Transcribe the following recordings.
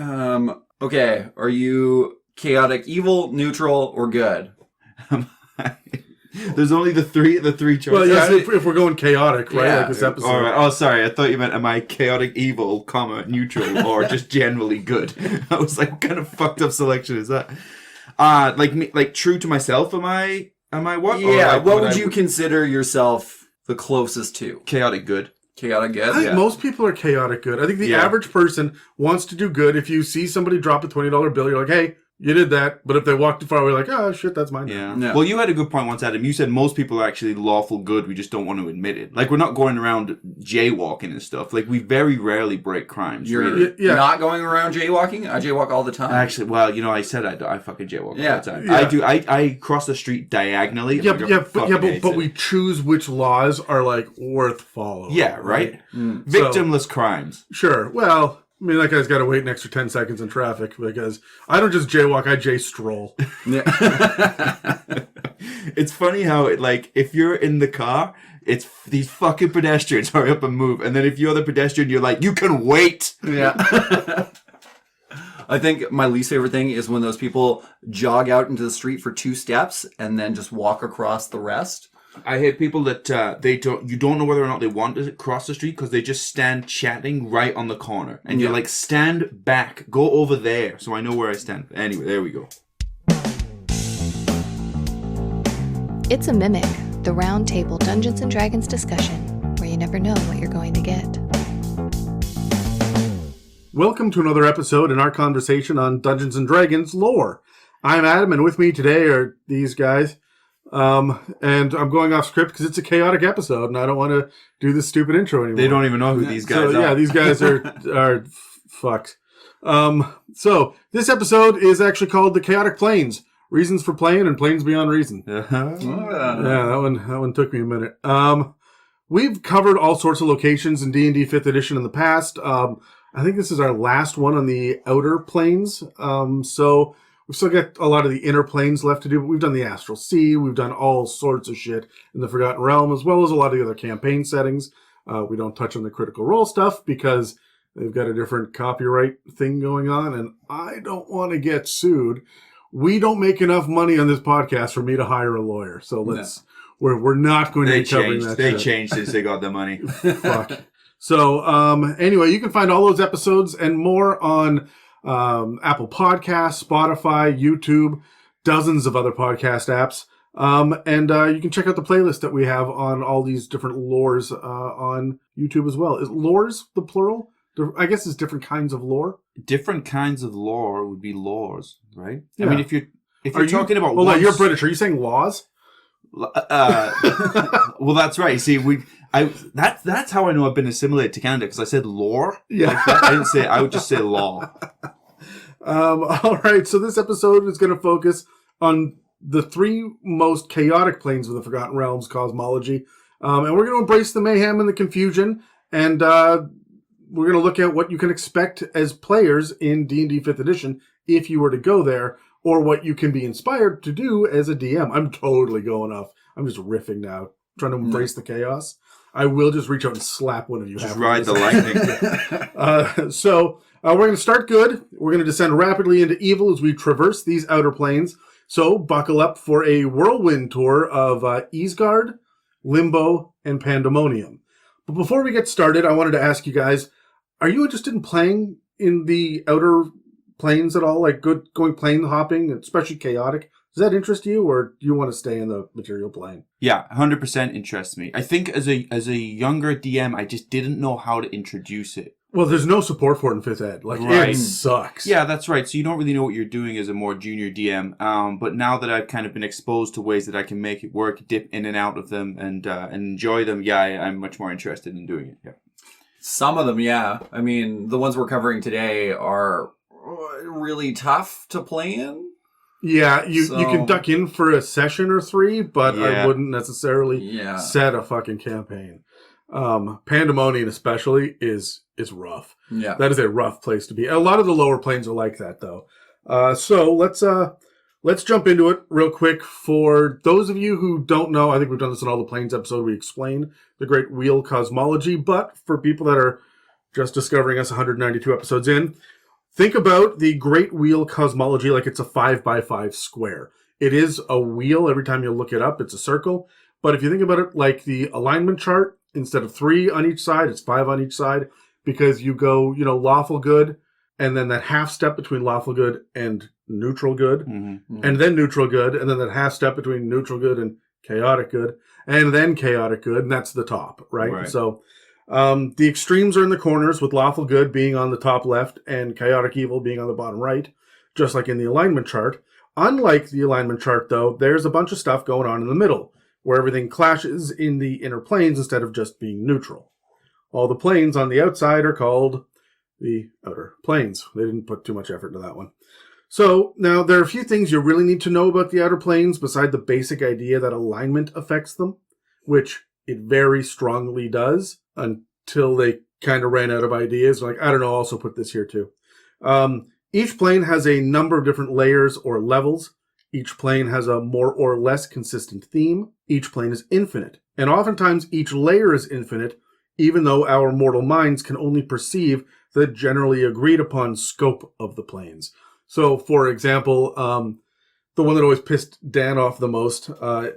Okay, are you chaotic evil, neutral, or good? There's only the three choices. Well, yeah, if we're going chaotic, right? Yeah. Like this episode. All right. Oh, sorry. I thought you meant am I chaotic evil, neutral, or just generally good? I was like, what kind of fucked up selection is that? Like true to myself. Am I what? Yeah. What would you consider yourself the closest to? Chaotic good. Chaotic good. I think most people are chaotic good. I think the average person wants to do good. If you see somebody drop a $20 bill, you're like, hey, you did that. But if they walk too far away, like, oh, shit, that's mine. Yeah. No. Well, you had a good point once, Adam. You said most people are actually lawful good. We just don't want to admit it. Like, we're not going around jaywalking and stuff. Like, we very rarely break crimes. You're not going around jaywalking? I jaywalk all the time. Actually, well, I said I fucking jaywalk all the time. Yeah. I do. I cross the street diagonally. But we choose which laws are, like, worth following. Yeah, right? Victimless crimes. Sure. Well, I mean, that guy's got to wait an extra 10 seconds in traffic because I don't just jaywalk, I jay-stroll. Yeah. It's funny how, if you're in the car, it's these fucking pedestrians, hurry up and move. And then if you're the pedestrian, you're like, you can wait. Yeah. I think my least favorite thing is when those people jog out into the street for 2 steps and then just walk across the rest. I hate people that you don't know whether or not they want to cross the street because they just stand chatting right on the corner. And you're like, stand back, go over there so I know where I stand. Anyway, there we go. It's a Mimic, the round table Dungeons & Dragons discussion, where you never know what you're going to get. Welcome to another episode in our conversation on Dungeons & Dragons lore. I'm Adam, and with me today are these guys. And I'm going off script because it's a chaotic episode, and I don't want to do this stupid intro anymore. They don't even know who these guys are. Yeah, these guys are fucked. So this episode is actually called The Chaotic Plains. Reasons for Playin and Plains Beyond Reason. Uh-huh. Yeah, that one took me a minute. We've covered all sorts of locations in D&D 5th edition in the past. I think this is our last one on the Outer Plains. So we've still got a lot of the inner planes left to do, but we've done the Astral Sea. We've done all sorts of shit in the Forgotten Realm, as well as a lot of the other campaign settings. We don't touch on the Critical Role stuff because they've got a different copyright thing going on, and I don't want to get sued. We don't make enough money on this podcast for me to hire a lawyer, so we're not going to be covering that. They changed since they got the money. Fuck. So anyway, you can find all those episodes and more on Apple Podcasts, Spotify, YouTube, dozens of other podcast apps. And you can check out the playlist that we have on all these different lores on YouTube as well. Is lores the plural? I guess it's different kinds of lore. Different kinds of lore would be lores, right? Yeah. I mean, if you're talking about hold on, you're British. Are you saying laws? Well, that's right. See, that's how I know I've been assimilated to Canada because I said lore. Yeah, I would just say law. All right. So this episode is going to focus on the 3 most chaotic planes of the Forgotten Realms cosmology, and we're going to embrace the mayhem and the confusion, and we're going to look at what you can expect as players in D&D 5th edition if you were to go there, or what you can be inspired to do as a DM. I'm totally going off. I'm just riffing now, trying to embrace the chaos. I will just reach out and slap one of you. Just ride the lightning. So we're going to start good. We're going to descend rapidly into evil as we traverse these outer planes. So buckle up for a whirlwind tour of Ysgard, Limbo, and Pandemonium. But before we get started, I wanted to ask you guys, are you interested in playing in the outer planes at all? Like going plane hopping, especially chaotic? Does that interest you, or do you want to stay in the material plane? Yeah, 100% interests me. I think as a younger DM, I just didn't know how to introduce it. Well, there's no support for it in 5th ed. Like, right. It sucks. Yeah, that's right. So you don't really know what you're doing as a more junior DM. But now that I've kind of been exposed to ways that I can make it work, dip in and out of them, and enjoy them, I'm much more interested in doing it. Yeah. Some of them, yeah. I mean, the ones we're covering today are really tough to play in. Yeah, you can duck in for a session or 3, but I wouldn't necessarily set a fucking campaign. Pandemonium especially is rough. Yeah. That is a rough place to be. A lot of the lower planes are like that, though. So let's jump into it real quick. For those of you who don't know, I think we've done this in all the planes episode. We explain the great wheel cosmology, but for people that are just discovering us 192 episodes in, Think about the Great Wheel Cosmology like it's a 5x5 square. It is a wheel. Every time you look it up, it's a circle. But if you think about it like the alignment chart, instead of 3 on each side, it's 5 on each side, because you go, lawful good, and then that half step between lawful good and neutral good, and then neutral good, and then that half step between neutral good and chaotic good, and then chaotic good, and that's the top, right? So the extremes are in the corners, with lawful good being on the top left and chaotic evil being on the bottom right, just like in the alignment chart. Unlike the alignment chart, though, there's a bunch of stuff going on in the middle, where everything clashes in the inner planes instead of just being neutral. All the planes on the outside are called the outer planes. They didn't put too much effort into that one. So now there are a few things you really need to know about the outer planes beside the basic idea that alignment affects them, which it very strongly does until they kind of ran out of ideas. Like, I don't know, I'll also put this here too. Each plane has a number of different layers or levels. Each plane has a more or less consistent theme. Each plane is infinite. And oftentimes each layer is infinite, even though our mortal minds can only perceive the generally agreed upon scope of the planes. So, for example, the one that always pissed Dan off the most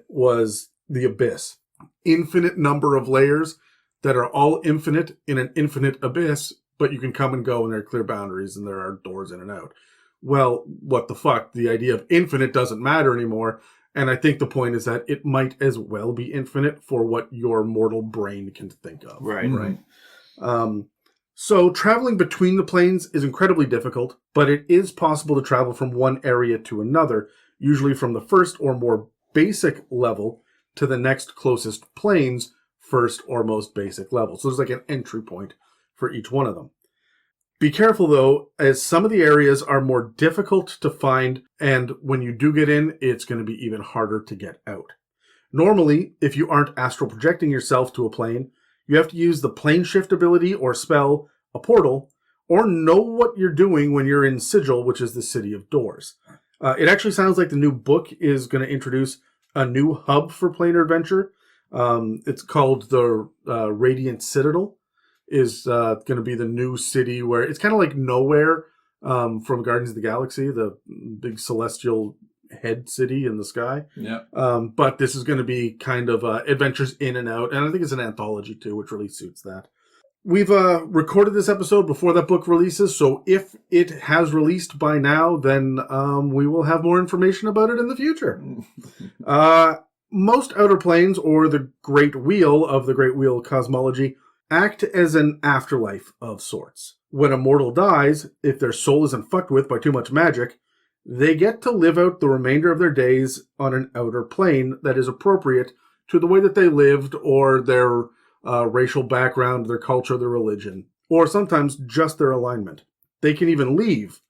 was the Abyss. Infinite number of layers that are all infinite in an infinite abyss, but you can come and go and there are clear boundaries and there are doors in and out. Well, what the fuck? The idea of infinite doesn't matter anymore. And I think the point is that it might as well be infinite for what your mortal brain can think of. Right. So traveling between the planes is incredibly difficult, but it is possible to travel from one area to another, usually from the first or more basic level to the next closest plane's first or most basic level. So there's like an entry point for each one of them. Be careful, though, as some of the areas are more difficult to find, and when you do get in, it's going to be even harder to get out. Normally, if you aren't astral projecting yourself to a plane, you have to use the plane shift ability or spell, a portal, or know what you're doing when you're in Sigil, which is the City of Doors. It actually sounds like the new book is going to introduce a new hub for planar adventure. It's called the Radiant Citadel. Is going to be the new city where it's kind of like Nowhere from Guardians of the Galaxy, the big celestial head city in the sky. Yeah. But this is going to be kind of adventures in and out. And I think it's an anthology too, which really suits that. We've recorded this episode before that book releases. So if it has released by now, then we will have more information about it in the future. Most outer planes, or the Great Wheel of the Great Wheel Cosmology, act as an afterlife of sorts. When a mortal dies, if their soul isn't fucked with by too much magic, they get to live out the remainder of their days on an outer plane that is appropriate to the way that they lived, or their racial background, their culture, their religion, or sometimes just their alignment. They can even leave,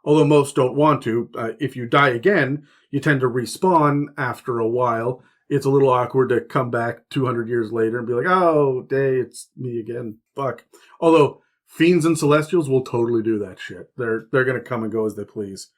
although most don't want to. If you die again, you tend to respawn after a while. It's a little awkward to come back 200 years later and be like, oh, day, it's me again. Fuck. Although fiends and celestials will totally do that shit. They're going to come and go as they please.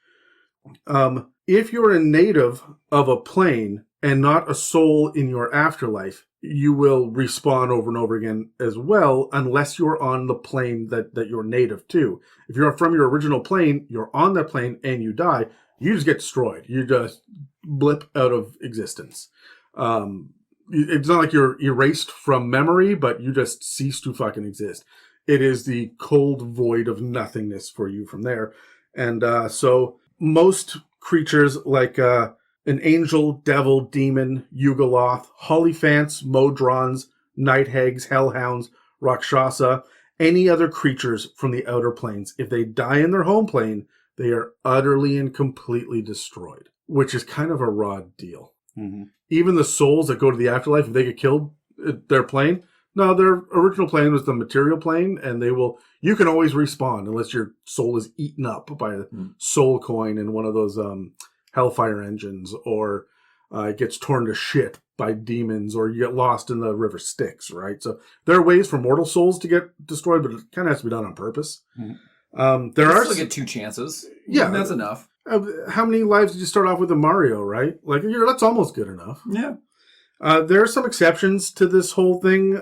If you're a native of a plane and not a soul in your afterlife, you will respawn over and over again as well, unless you're on the plane that you're native to. If you're from your original plane, you're on that plane and you die, you just get destroyed. You just blip out of existence. It's not like you're erased from memory, but you just cease to fucking exist. It is the cold void of nothingness for you from there. And so most creatures like an angel, devil, demon, Yugoloth, Hollyphants, Modrons, Nighthags, Hellhounds, Rakshasa, any other creatures from the outer planes, if they die in their home plane, they are utterly and completely destroyed, which is kind of a raw deal. Mm-hmm. Even the souls that go to the afterlife, if they get killed at their plane, no, their original plane was the material plane, and you can always respawn unless your soul is eaten up by a soul coin in one of those hellfire engines, or it gets torn to shit by demons, or you get lost in the river Styx, right? So there are ways for mortal souls to get destroyed, but it kind of has to be done on purpose. Mm-hmm. You still get 2 chances. Yeah. That's enough. How many lives did you start off with in Mario, right? Like, that's almost good enough. Yeah. There are some exceptions to this whole thing,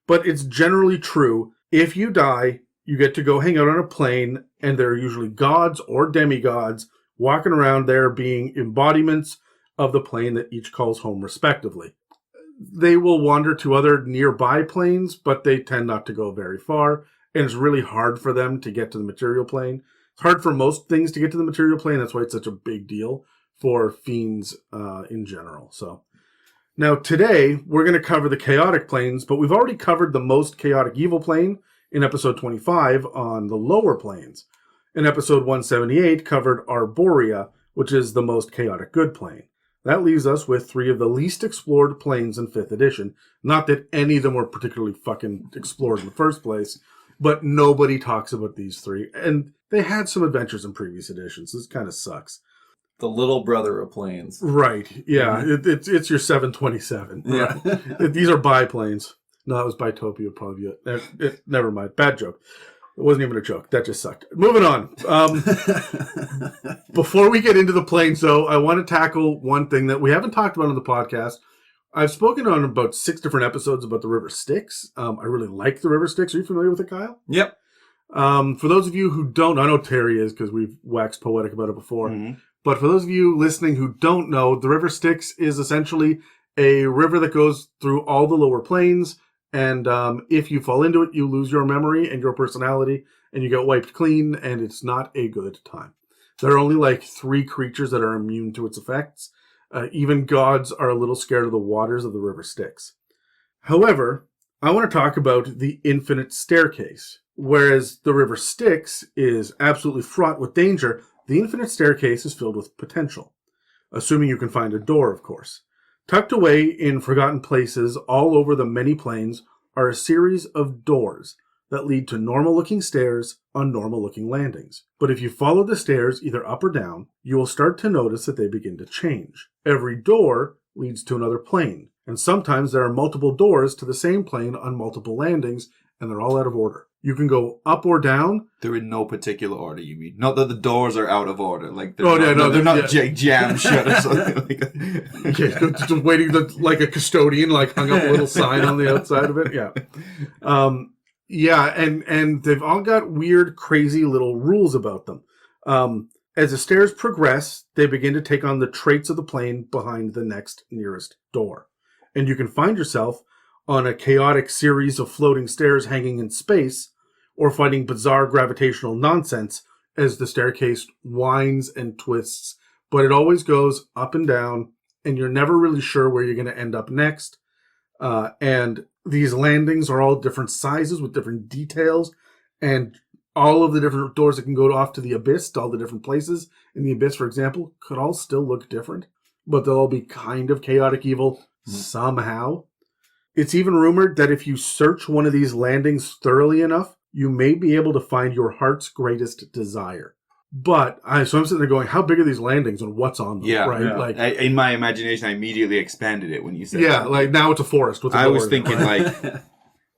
but it's generally true. If you die, you get to go hang out on a plane, and there are usually gods or demigods walking around there being embodiments of the plane that each calls home respectively. They will wander to other nearby planes, but they tend not to go very far, and it's really hard for them to get to the material plane. It's hard for most things to get to the material plane. That's why it's such a big deal for fiends in general. So now today we're going to cover the chaotic planes, but we've already covered the most chaotic evil plane in episode 25 on the lower planes. In episode 178 covered Arborea, which is the most chaotic good plane. That leaves us with 3 of the least explored planes in 5th edition. Not that any of them were particularly fucking explored in the first place, but nobody talks about these 3. And they had some adventures in previous editions. This kind of sucks. The little brother of planes. Right. Yeah. It's your 727. Yeah. Right? These are biplanes. No, that was Bitopia, probably. Never mind. Bad joke. It wasn't even a joke. That just sucked. Moving on. Before we get into the planes, though, I want to tackle one thing that we haven't talked about on the podcast. I've spoken on about 6 different episodes about the River Styx. I really like the River Styx. Are you familiar with it, Kyle? Yep. For those of you who don't, I know Terry is because we've waxed poetic about it before. Mm-hmm. But for those of you listening who don't know, the River Styx is essentially a river that goes through all the lower planes. And if you fall into it, you lose your memory and your personality, and you get wiped clean, and it's not a good time. There are only like 3 creatures that are immune to its effects. Even gods are a little scared of the waters of the River Styx. However, I want to talk about the Infinite Staircase. Whereas the River Styx is absolutely fraught with danger, the Infinite Staircase is filled with potential. Assuming you can find a door, of course. Tucked away in forgotten places all over the many planes are a series of doors that lead to normal-looking stairs on normal-looking landings. But if you follow the stairs either up or down, you will start to notice that they begin to change. Every door leads to another plane, and sometimes there are multiple doors to the same plane on multiple landings, and they're all out of order. You can go up or down. They're in no particular order, you mean? Not that the doors are out of order. Like they're they're not jammed shut or something like that. Yeah, just waiting like a custodian, like hung up a little sign on the outside of it. Yeah. And they've all got weird, crazy little rules about them. As the stairs progress, they begin to take on the traits of the plane behind the next nearest door. And you can find yourself on a chaotic series of floating stairs hanging in space, or fighting bizarre gravitational nonsense as the staircase winds and twists, but it always goes up and down, and you're never really sure where you're going to end up next. And these landings are all different sizes with different details, and all of the different doors that can go off to the abyss, to all the different places in the abyss, for example, could all still look different, but they'll all be kind of chaotic evil somehow. It's even rumored that if you search one of these landings thoroughly enough, you may be able to find your heart's greatest desire. But so I'm sitting there going, how big are these landings and what's on them? Yeah, right. Yeah. Like in my imagination, I immediately expanded it when you said. Yeah, like now it's a forest. With a I door was in it, thinking right?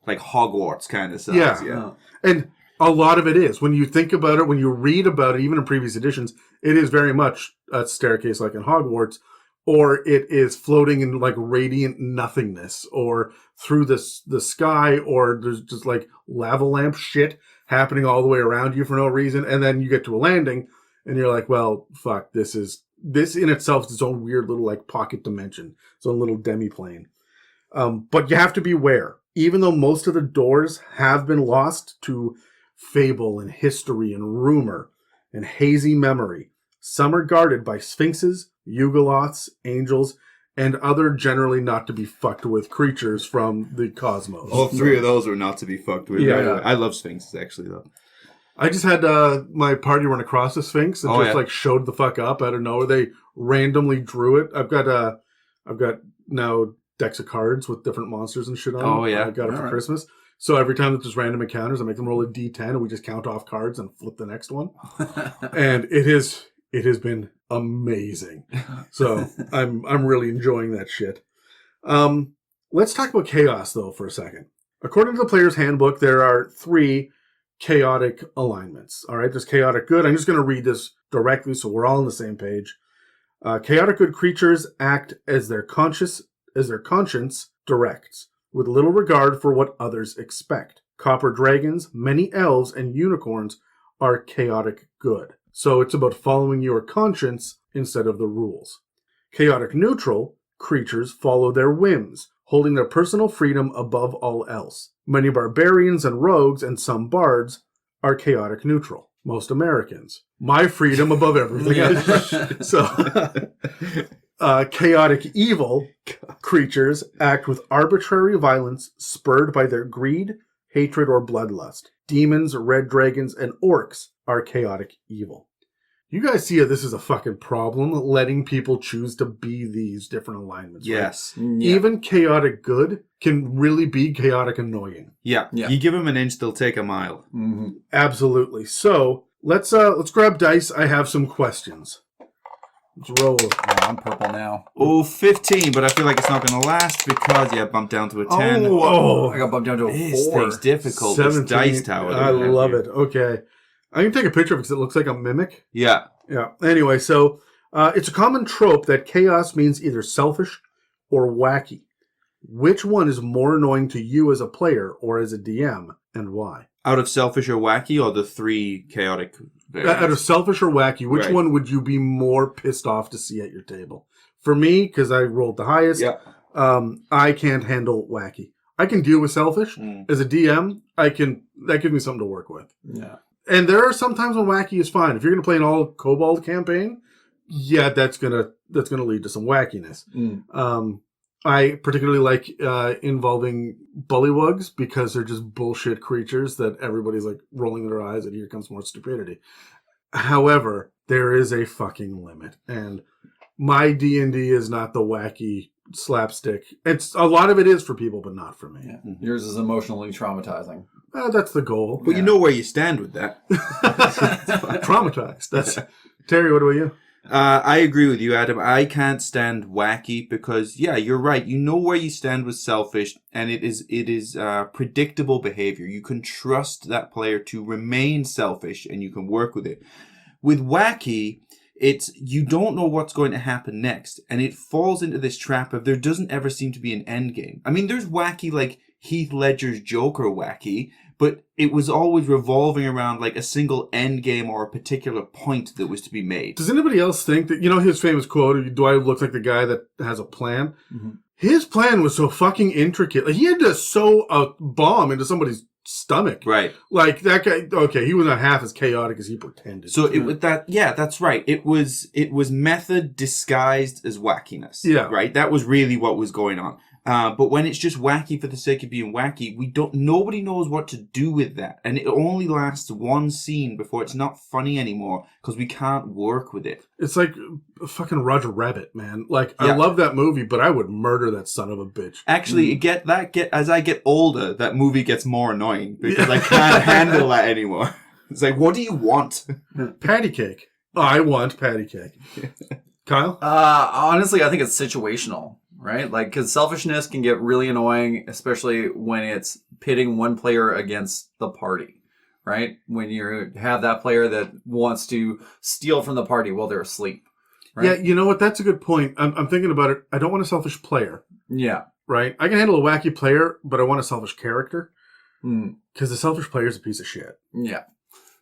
like Hogwarts kind of size. Yeah, and a lot of it is when you think about it, when you read about it, even in previous editions, it is very much a staircase like in Hogwarts. Or it is floating in like radiant nothingness, or through the sky, or there's just like lava lamp shit happening all the way around you for no reason. And then you get to a landing and you're like, well, fuck, this in itself is its own weird little like pocket dimension, its own little demi-plane. But you have to beware. Even though most of the doors have been lost to fable and history and rumor and hazy memory, some are guarded by sphinxes, Yugoloths, angels, and other generally not to be fucked with creatures from the cosmos. All 3 of those are not to be fucked with. Yeah. I love sphinxes, actually, though. I just had my party run across a sphinx and like showed the fuck up out of nowhere. They randomly drew it. I've got now decks of cards with different monsters and shit on them. Oh, yeah. I got it for Christmas. So every time that there's random encounters, I make them roll a d10 and we just count off cards and flip the next one. And it has been amazing. So I'm really enjoying that shit. Let's talk about chaos though for a second. According to the player's handbook, there are 3 chaotic alignments. All right, there's chaotic good. I'm just going to read this directly so we're all on the same page. Chaotic good creatures act as their conscience directs, with little regard for what others expect. copper dragons, many elves, and unicorns are chaotic good. So it's about following your conscience instead of the rules. Chaotic neutral creatures follow their whims, holding their personal freedom above all else. Many barbarians and rogues and some bards are chaotic neutral. Most Americans. My freedom above everything else. So, chaotic evil creatures act with arbitrary violence spurred by their greed, hatred, or bloodlust. Demons, red dragons, and orcs are chaotic evil. You guys see how this is a fucking problem, letting people choose to be these different alignments. Right? Yes. Yeah. Even chaotic good can really be chaotic annoying. Yeah. Yeah. You give them an inch, they'll take a mile. Mm-hmm. Absolutely. So let's grab dice. I have some questions. Let's roll. Oh, I'm purple now. Oh, 15, but I feel like it's not going to last because, bumped down to a 10. I got bumped down to a This 4. thing's difficult. 17. This dice tower. I love it. Okay. I'm going to take a picture of it because it looks like a mimic. Yeah. Yeah. Anyway, so it's a common trope that chaos means either selfish or wacky. Which one is more annoying to you as a player or as a DM, and why? Out of selfish or wacky, or the 3 chaotic variants? Out of selfish or wacky, which Right. one would you be more pissed off to see at your table? For me, because I rolled the highest, I can't handle wacky. I can deal with selfish. As a DM, that gives me something to work with. Yeah. And there are some times when wacky is fine. If you're going to play an all kobold campaign, that's gonna lead to some wackiness. I particularly like involving bullywugs because they're just bullshit creatures that everybody's like rolling their eyes at. Here comes more stupidity. However, there is a fucking limit, and my D&D is not the wacky slapstick. It's a lot of it is for people, but not for me. Yeah. Yours is emotionally traumatizing. That's the goal. But you know where you stand with that. Traumatized. That's Terry. What about you? I agree with you, Adam. I can't stand wacky because, you're right. You know where you stand with selfish, and it is predictable behavior. You can trust that player to remain selfish, and you can work with it. With wacky, it's you don't know what's going to happen next, and it falls into this trap of there doesn't ever seem to be an end game. I mean, there's wacky like Heath Ledger's Joker wacky, but it was always revolving around like a single end game or a particular point that was to be made. Does anybody else think that, his famous quote, do I look like the guy that has a plan? Mm-hmm. His plan was so fucking intricate. Like, he had to sew a bomb into somebody's stomach. Right. Like, that guy, okay, he was not half as chaotic as he pretended. So it was that, that's right. It was method disguised as wackiness. Yeah. Right? That was really what was going on. But when it's just wacky for the sake of being wacky, nobody knows what to do with that. And it only lasts one scene before it's not funny anymore because we can't work with it. It's like fucking Roger Rabbit, man. Like, I love that movie, but I would murder that son of a bitch. Actually, as I get older, that movie gets more annoying because I can't handle that anymore. It's like, what do you want? Patty cake. I want patty cake. Kyle? Honestly, I think it's situational, right? Like, because selfishness can get really annoying, especially when it's pitting one player against the party, right? When you have that player that wants to steal from the party while they're asleep. Right? Yeah, you know what? That's a good point. I'm thinking about it. I don't want a selfish player, Yeah. right? I can handle a wacky player, but I want a selfish character. Mm. Because the selfish player is a piece of shit. Yeah.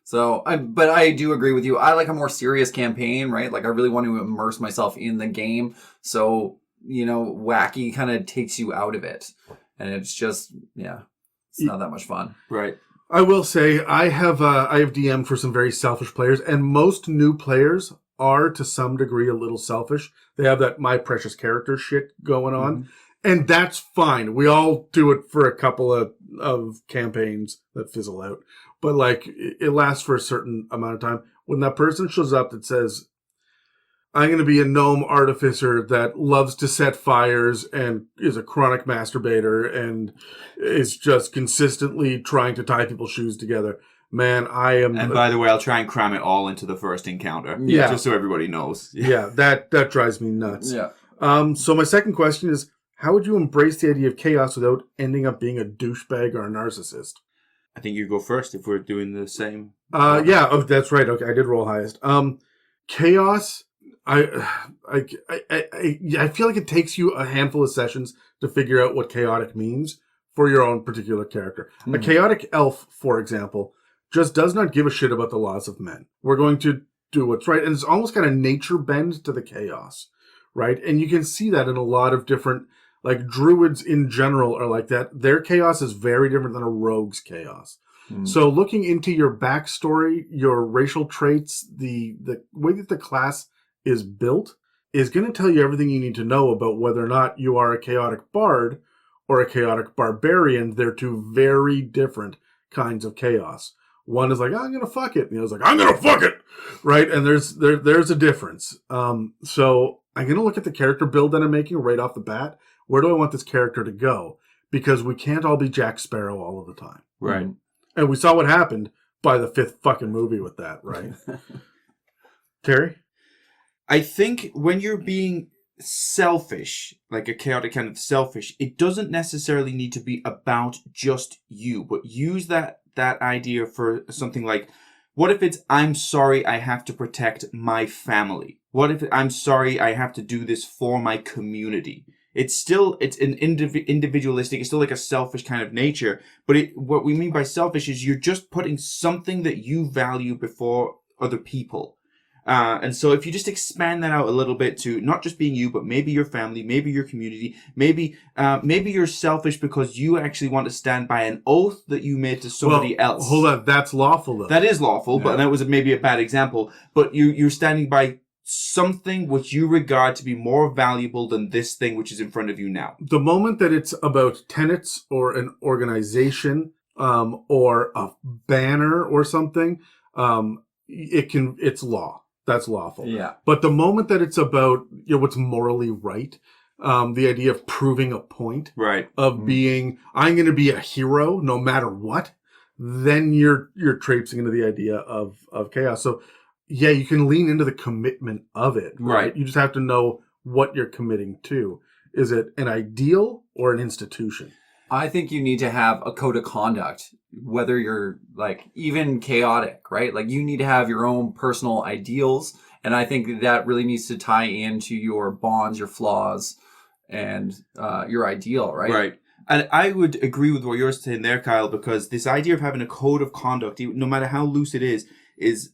So, but I do agree with you. I like a more serious campaign, right? Like, I really want to immerse myself in the game. So, wacky kind of takes you out of it. And it's just, it's not that much fun. Right. I will say I have DM'd for some very selfish players, and most new players are to some degree a little selfish. They have that my precious character shit going on. And that's fine. We all do it for a couple of campaigns that fizzle out. But, like, it lasts for a certain amount of time. When that person shows up that says, I'm going to be a gnome artificer that loves to set fires and is a chronic masturbator and is just consistently trying to tie people's shoes together. Man, I am... And by the way, I'll try and cram it all into the first encounter. Yeah. Just so everybody knows. Yeah, that drives me nuts. Yeah. So my second question is, how would you embrace the idea of chaos without ending up being a douchebag or a narcissist? I think you go first if we're doing the same. Yeah, that's right. Okay, I did roll highest. Chaos... I feel like it takes you a handful of sessions to figure out what chaotic means. for your own particular character. A chaotic elf, for example, just does not give a shit about the laws of men. We're going to do what's right. And it's almost got a nature bend to the chaos, right? And you can see that in a lot of different, like druids in general are like that. Their chaos is very different than a rogue's chaos. So looking into your backstory, your racial traits, the way that the class is built is going to tell you everything you need to know about whether or not you are a chaotic bard or a chaotic barbarian. They're two very different kinds of chaos. One is like, I'm going to fuck it. And the other's like, I'm going to fuck it. Right? And there's a difference. So I'm going to look at the character build that I'm making right off the bat. Where do I want this character to go? Because we can't all be Jack Sparrow all of the time. Right. And we saw what happened by the 5th fucking movie with that, right? Terry? I think when you're being selfish, like a chaotic kind of selfish, it doesn't necessarily need to be about just you, but use that idea for something like, what if it's, I'm sorry I have to protect my family? What if I'm sorry I have to do this for my community? It's an individualistic, it's still like a selfish kind of nature, but what we mean by selfish is you're just putting something that you value before other people. And so if you just expand that out a little bit to not just being you, but maybe your family, maybe your community, maybe you're selfish because you actually want to stand by an oath that you made to somebody else. Hold on, that's lawful though. That is lawful, but that was maybe a bad example. But you're standing by something which you regard to be more valuable than this thing which is in front of you now. The moment that it's about tenets or an organization or a banner or something, it's law. That's lawful. Yeah. But the moment that it's about what's morally right, the idea of proving a point, right, of being, I'm going to be a hero no matter what, then you're traipsing into the idea of chaos. So yeah, you can lean into the commitment of it. Right. You just have to know what you're committing to. Is it an ideal or an institution? I think you need to have a code of conduct, whether you're like even chaotic, right? Like you need to have your own personal ideals. And I think that really needs to tie into your bonds, your flaws, and your ideal, right? Right. And I would agree with what you're saying there, Kyle, because this idea of having a code of conduct, no matter how loose it is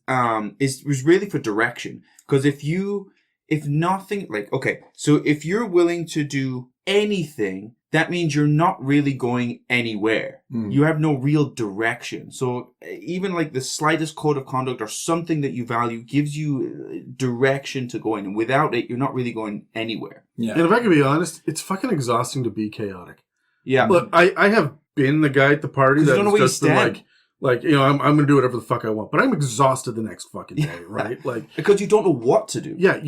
really for direction. Because if nothing, like, okay, so if you're willing to do anything, that means you're not really going anywhere. You have no real direction. So even like the slightest code of conduct or something that you value gives you direction to go in. And without it, you're not really going anywhere. Yeah. And if I can be honest, it's fucking exhausting to be chaotic. Yeah. Look, I have been the guy at the party that's just been like, I'm going to do whatever the fuck I want, but I'm exhausted the next fucking day, right? Like, because you don't know what to do. Yeah.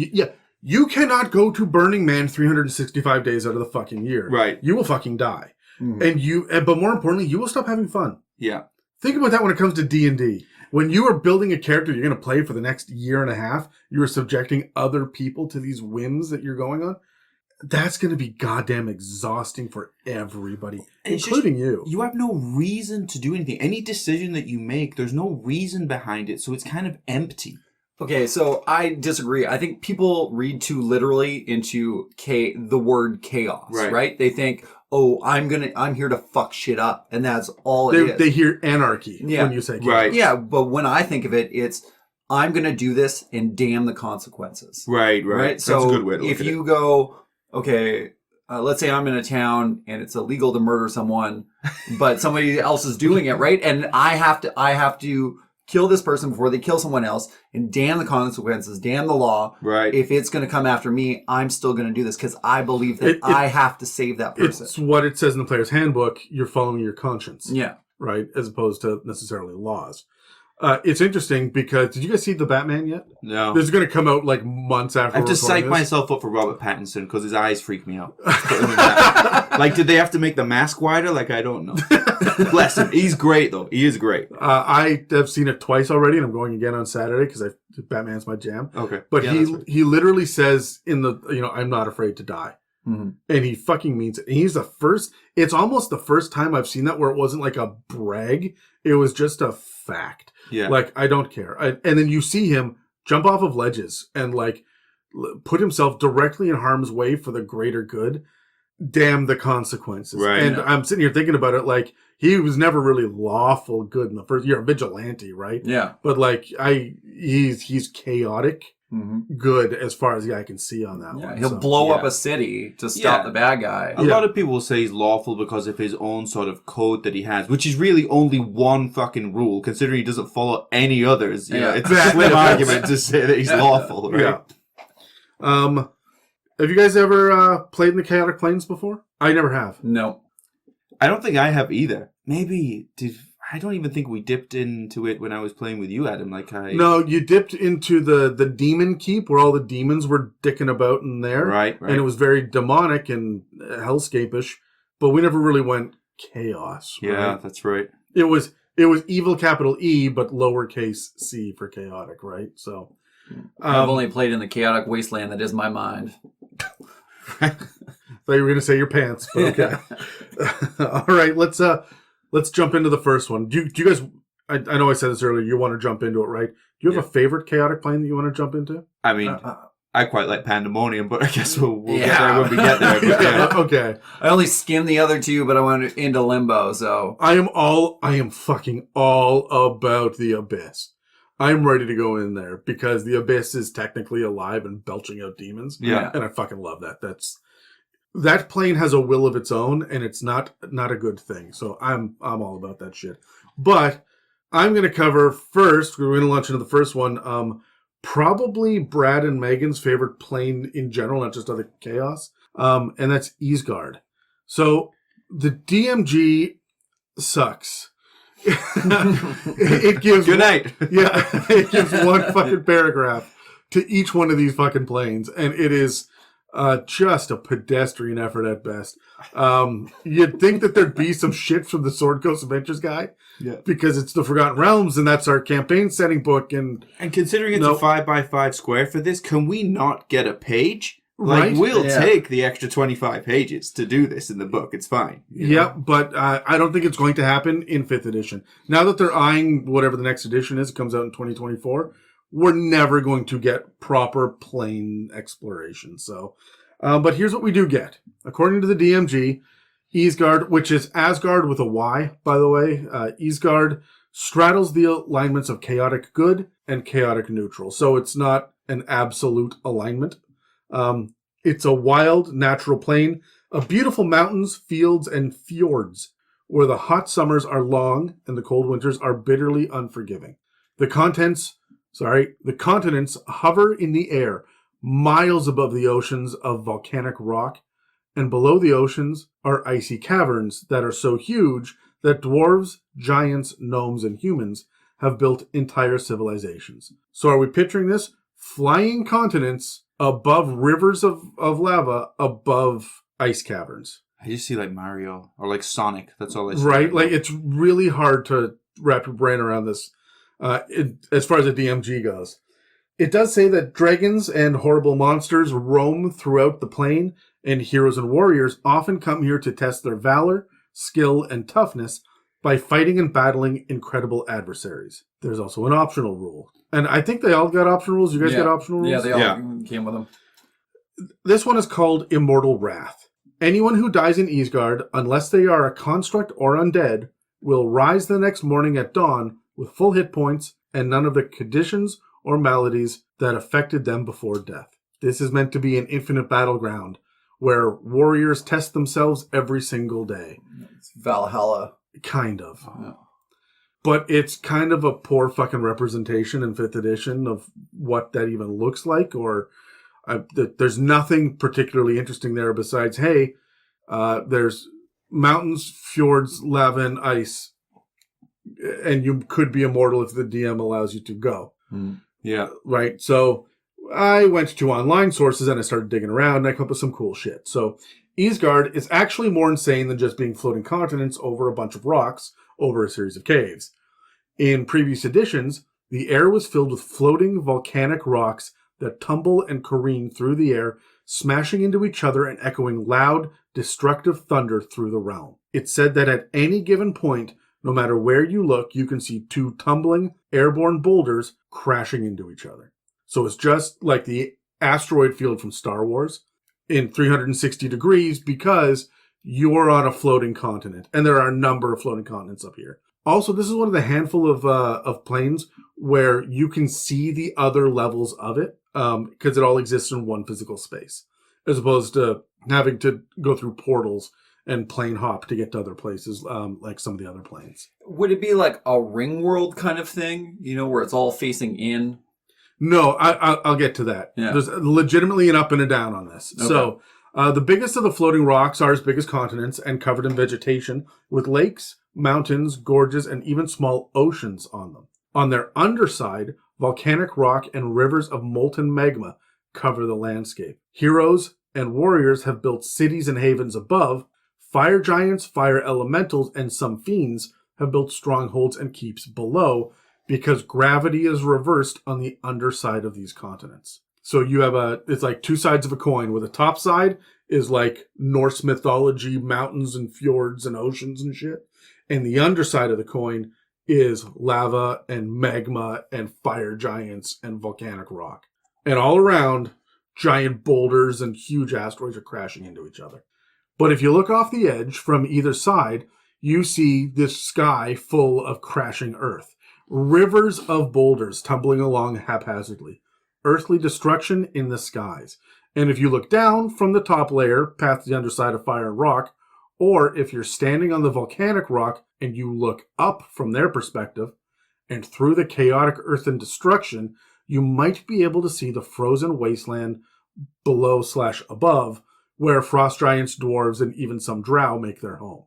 You cannot go to Burning Man 365 days out of the fucking year. Right. You will fucking die. But more importantly, you will stop having fun. Yeah. Think about that when it comes to D&D. When you are building a character you're going to play for the next year and a half, you are subjecting other people to these whims that you're going on. That's going to be goddamn exhausting for everybody, including you. You have no reason to do anything. Any decision that you make, there's no reason behind it, so it's kind of empty. Okay, so I disagree. I think people read too literally into the word chaos, right? They think, oh, I'm here to fuck shit up, and that's all it is. They hear anarchy when you say chaos. Right. Yeah, but when I think of it, it's, I'm going to do this and damn the consequences. Right. So that's a good way to look if at you it. go, okay, let's say I'm in a town and it's illegal to murder someone, but somebody else is doing it, right? And I have to kill this person before they kill someone else, and damn the consequences, damn the law. Right. If it's going to come after me, I'm still going to do this because I believe that I have to save that person. It's what it says in the player's handbook. You're following your conscience. Yeah. Right? As opposed to necessarily laws. It's interesting because, did you guys see The Batman yet? No. This is going to come out like months after. I have to psych myself up for Robert Pattinson because his eyes freak me out. Like, did they have to make the mask wider? Like, I don't know. Bless him. He's great, though. He is great. I have seen it twice already, and I'm going again on Saturday because Batman's my jam. Okay. But he literally says in the, I'm not afraid to die. Mm-hmm. And he fucking means it. And he's the first, it's almost the first time I've seen that where it wasn't like a brag. It was just a fact. Yeah. Like, I don't care. And then you see him jump off of ledges and like put himself directly in harm's way for the greater good. damn the consequences. Right. And Yeah. I'm sitting here thinking about it like, he was never really lawful good in the first. You're a vigilante, right? Yeah. But like, he's chaotic Mm-hmm. good as far as the eye can see on that Yeah. one. He'll so. blow up Yeah. a city to stop Yeah. the bad guy. A lot of people will say he's lawful because of his own sort of code that he has, which is really only one fucking rule, considering he doesn't follow any others. You know, Yeah. it's a slim argument to say that he's lawful, right? Yeah. Have you guys ever played in the Chaotic Planes before? I never have. No. I don't think I have either. Maybe I don't even think we dipped into it when I was playing with you, Adam. No, you dipped into the demon keep where all the demons were dicking about in there. Right. And it was very demonic and hellscape-ish, but we never really went chaos. Yeah, Right? that's right. It was evil capital E, but lowercase c for chaotic, right? So I've only played in the chaotic wasteland that is my mind. I thought you were going to say your pants, but okay. All right, let's jump into the first one. Do you guys? I know I said this earlier. You want to jump into it, right? Do you have a favorite chaotic plane that you want to jump into? I mean, I quite like Pandemonium, but I guess we'll get Yeah. there when we get there. But yeah. Okay. I only skimmed the other two, but I went into Limbo, so... I am fucking all about the Abyss. I'm ready to go in there because the Abyss is technically alive and belching out demons. Yeah. And I fucking love that. That plane has a will of its own, and it's not a good thing. So I'm all about that shit. But I'm gonna cover first. We're gonna launch into the first one. Probably Brad and Megan's favorite plane in general, not just other chaos. And that's Ysgard. So the DMG sucks. It gives Good night. Yeah, it gives one fucking paragraph to each one of these fucking planes, and it is just a pedestrian effort at best. You'd think that there'd be some shit from the Sword Coast Adventures guy, because it's the Forgotten Realms, and that's our campaign setting book. And considering it's a 5x5 square for this, can we not get a page? Right? We'll Yeah. take the extra 25 pages to do this in the book. It's fine. you know? Yeah, but I don't think it's going to happen in 5th edition. Now that they're eyeing whatever the next edition is, it comes out in 2024, we're never going to get proper plane exploration. So, but here's what we do get. According to the DMG, Ysgard, which is Asgard with a Y, by the way, Ysgard straddles the alignments of chaotic good and chaotic neutral. So it's not an absolute alignment. It's a wild, natural plain of beautiful mountains, fields, and fjords, where the hot summers are long and the cold winters are bitterly unforgiving. The continents hover in the air, miles above the oceans of volcanic rock, and below the oceans are icy caverns that are so huge that dwarves, giants, gnomes, and humans have built entire civilizations. So are we picturing this? Flying continents above rivers of lava, above ice caverns. I just see like Mario or like Sonic. That's all I see. Right? Like, it's really hard to wrap your brain around this as far as the DMG goes. It does say that dragons and horrible monsters roam throughout the plane, and heroes and warriors often come here to test their valor, skill, and toughness by fighting and battling incredible adversaries. There's also an optional rule. And I think they all got optional rules. You guys got optional rules? Yeah, they all came with them. This one is called Immortal Wrath. Anyone who dies in Ysgard, unless they are a construct or undead, will rise the next morning at dawn with full hit points and none of the conditions or maladies that affected them before death. This is meant to be an infinite battleground where warriors test themselves every single day. It's Valhalla. Kind of. Yeah. But it's kind of a poor fucking representation in 5th edition of what that even looks like, or there's nothing particularly interesting there besides, hey, there's mountains, fjords, lava, and ice, and you could be immortal if the DM allows you to go. Yeah. Right? So I went to online sources and I started digging around and I come up with some cool shit. So Ysgard is actually more insane than just being floating continents over a bunch of rocks over a series of caves. In previous editions, the air was filled with floating volcanic rocks that tumble and careen through the air, smashing into each other and echoing loud, destructive thunder through the realm. It's said that at any given point, no matter where you look, you can see two tumbling, airborne boulders crashing into each other. So it's just like the asteroid field from Star Wars, in 360 degrees because you're on a floating continent. And there are a number of floating continents up here. Also, this is one of the handful of planes where you can see the other levels of it because it all exists in one physical space, as opposed to having to go through portals and plane hop to get to other places like some of the other planes. Would it be like a ring world kind of thing, where it's all facing in? No, I'll get to that. Yeah. There's legitimately an up and a down on this. Okay. So the biggest of the floating rocks are as big as continents and covered in vegetation with lakes, mountains, gorges, and even small oceans on them. On their underside, volcanic rock and rivers of molten magma cover the landscape. Heroes and warriors have built cities and havens above. Fire giants, fire elementals, and some fiends have built strongholds and keeps below because gravity is reversed on the underside of these continents. So you have it's like two sides of a coin, where the top side is like Norse mythology, mountains and fjords and oceans and shit. And the underside of the coin is lava and magma and fire giants and volcanic rock. And all around, giant boulders and huge asteroids are crashing into each other. But if you look off the edge from either side, you see this sky full of crashing earth. Rivers of boulders tumbling along haphazardly. Earthly destruction in the skies. And if you look down from the top layer, past the underside of fire and rock, or if you're standing on the volcanic rock and you look up from their perspective, and through the chaotic earthen destruction, you might be able to see the frozen wasteland below/above, where frost giants, dwarves, and even some drow make their home.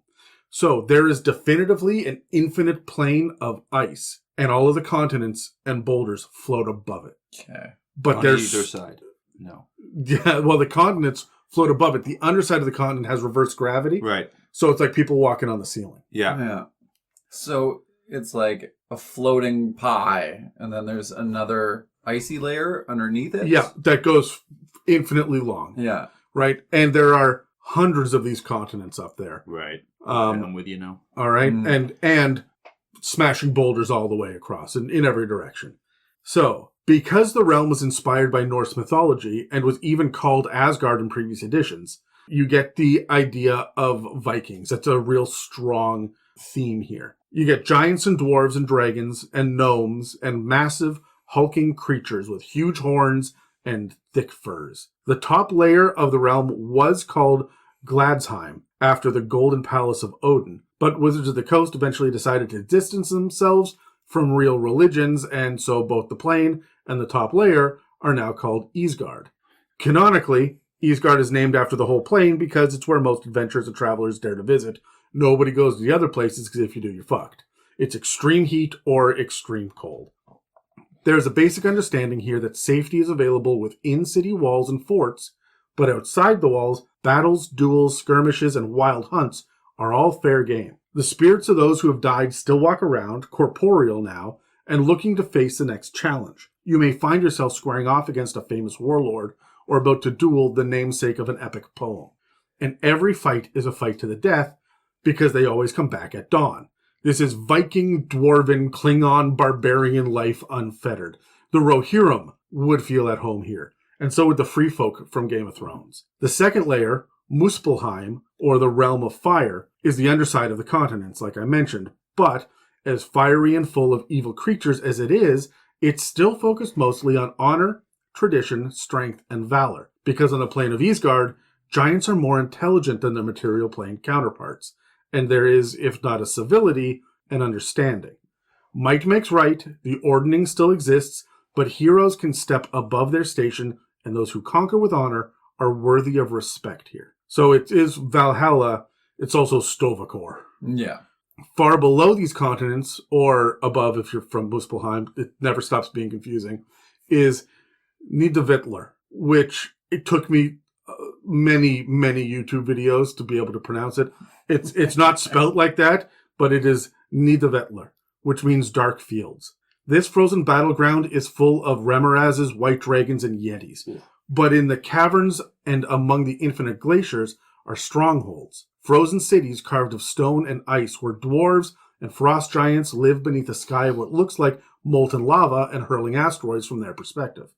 So there is definitively an infinite plane of ice, and all of the continents and boulders float above it. Okay. But On there's either side. No. Yeah, well, the continents float above it. The underside of the continent has reverse gravity. Right. So it's like people walking on the ceiling. Yeah. Yeah. So it's like a floating pie, and then there's another icy layer underneath it? Yeah, that goes infinitely long. Yeah. Right? And there are hundreds of these continents up there. Right. Um, I'm with you now. All right. Mm. And smashing boulders all the way across in every direction. So, because the realm was inspired by Norse mythology and was even called Ysgard in previous editions, you get the idea of Vikings. That's a real strong theme here. You get giants and dwarves and dragons and gnomes and massive hulking creatures with huge horns and thick furs. The top layer of the realm was called Gladsheim, after the Golden Palace of Odin, but Wizards of the Coast eventually decided to distance themselves from real religions, and so both the plane and the top layer are now called Ysgard. Canonically, Ysgard is named after the whole plane because it's where most adventurers and travelers dare to visit. Nobody goes to the other places because if you do, you're fucked. It's extreme heat or extreme cold. There's a basic understanding here that safety is available within city walls and forts, but outside the walls, battles, duels, skirmishes, and wild hunts are all fair game. The spirits of those who have died still walk around, corporeal now, and looking to face the next challenge. You may find yourself squaring off against a famous warlord, or about to duel the namesake of an epic poem. And every fight is a fight to the death, because they always come back at dawn. This is Viking, Dwarven, Klingon, barbarian life unfettered. The Rohirrim would feel at home here, and so would the free folk from Game of Thrones. The second layer, Muspelheim, or the Realm of Fire, is the underside of the continents, like I mentioned, but as fiery and full of evil creatures as it is, it's still focused mostly on honor, tradition, strength, and valor, because on the plane of Ysgard, giants are more intelligent than their material plane counterparts, and there is, if not a civility, an understanding. Might makes right, the ordning still exists, but heroes can step above their station, and those who conquer with honor are worthy of respect here. So it is Valhalla, it's also Stovacor. Yeah. Far below these continents, or above if you're from Muspelheim, it never stops being confusing, is Nidavellir, which it took me many YouTube videos to be able to pronounce it. It's not spelt like that, but it is Nidavellir, which means dark fields. This frozen battleground is full of remorazes, white dragons, and yetis. But in the caverns and among the infinite glaciers are strongholds, frozen cities carved of stone and ice where dwarves and frost giants live beneath a sky of what looks like molten lava and hurling asteroids from their perspective.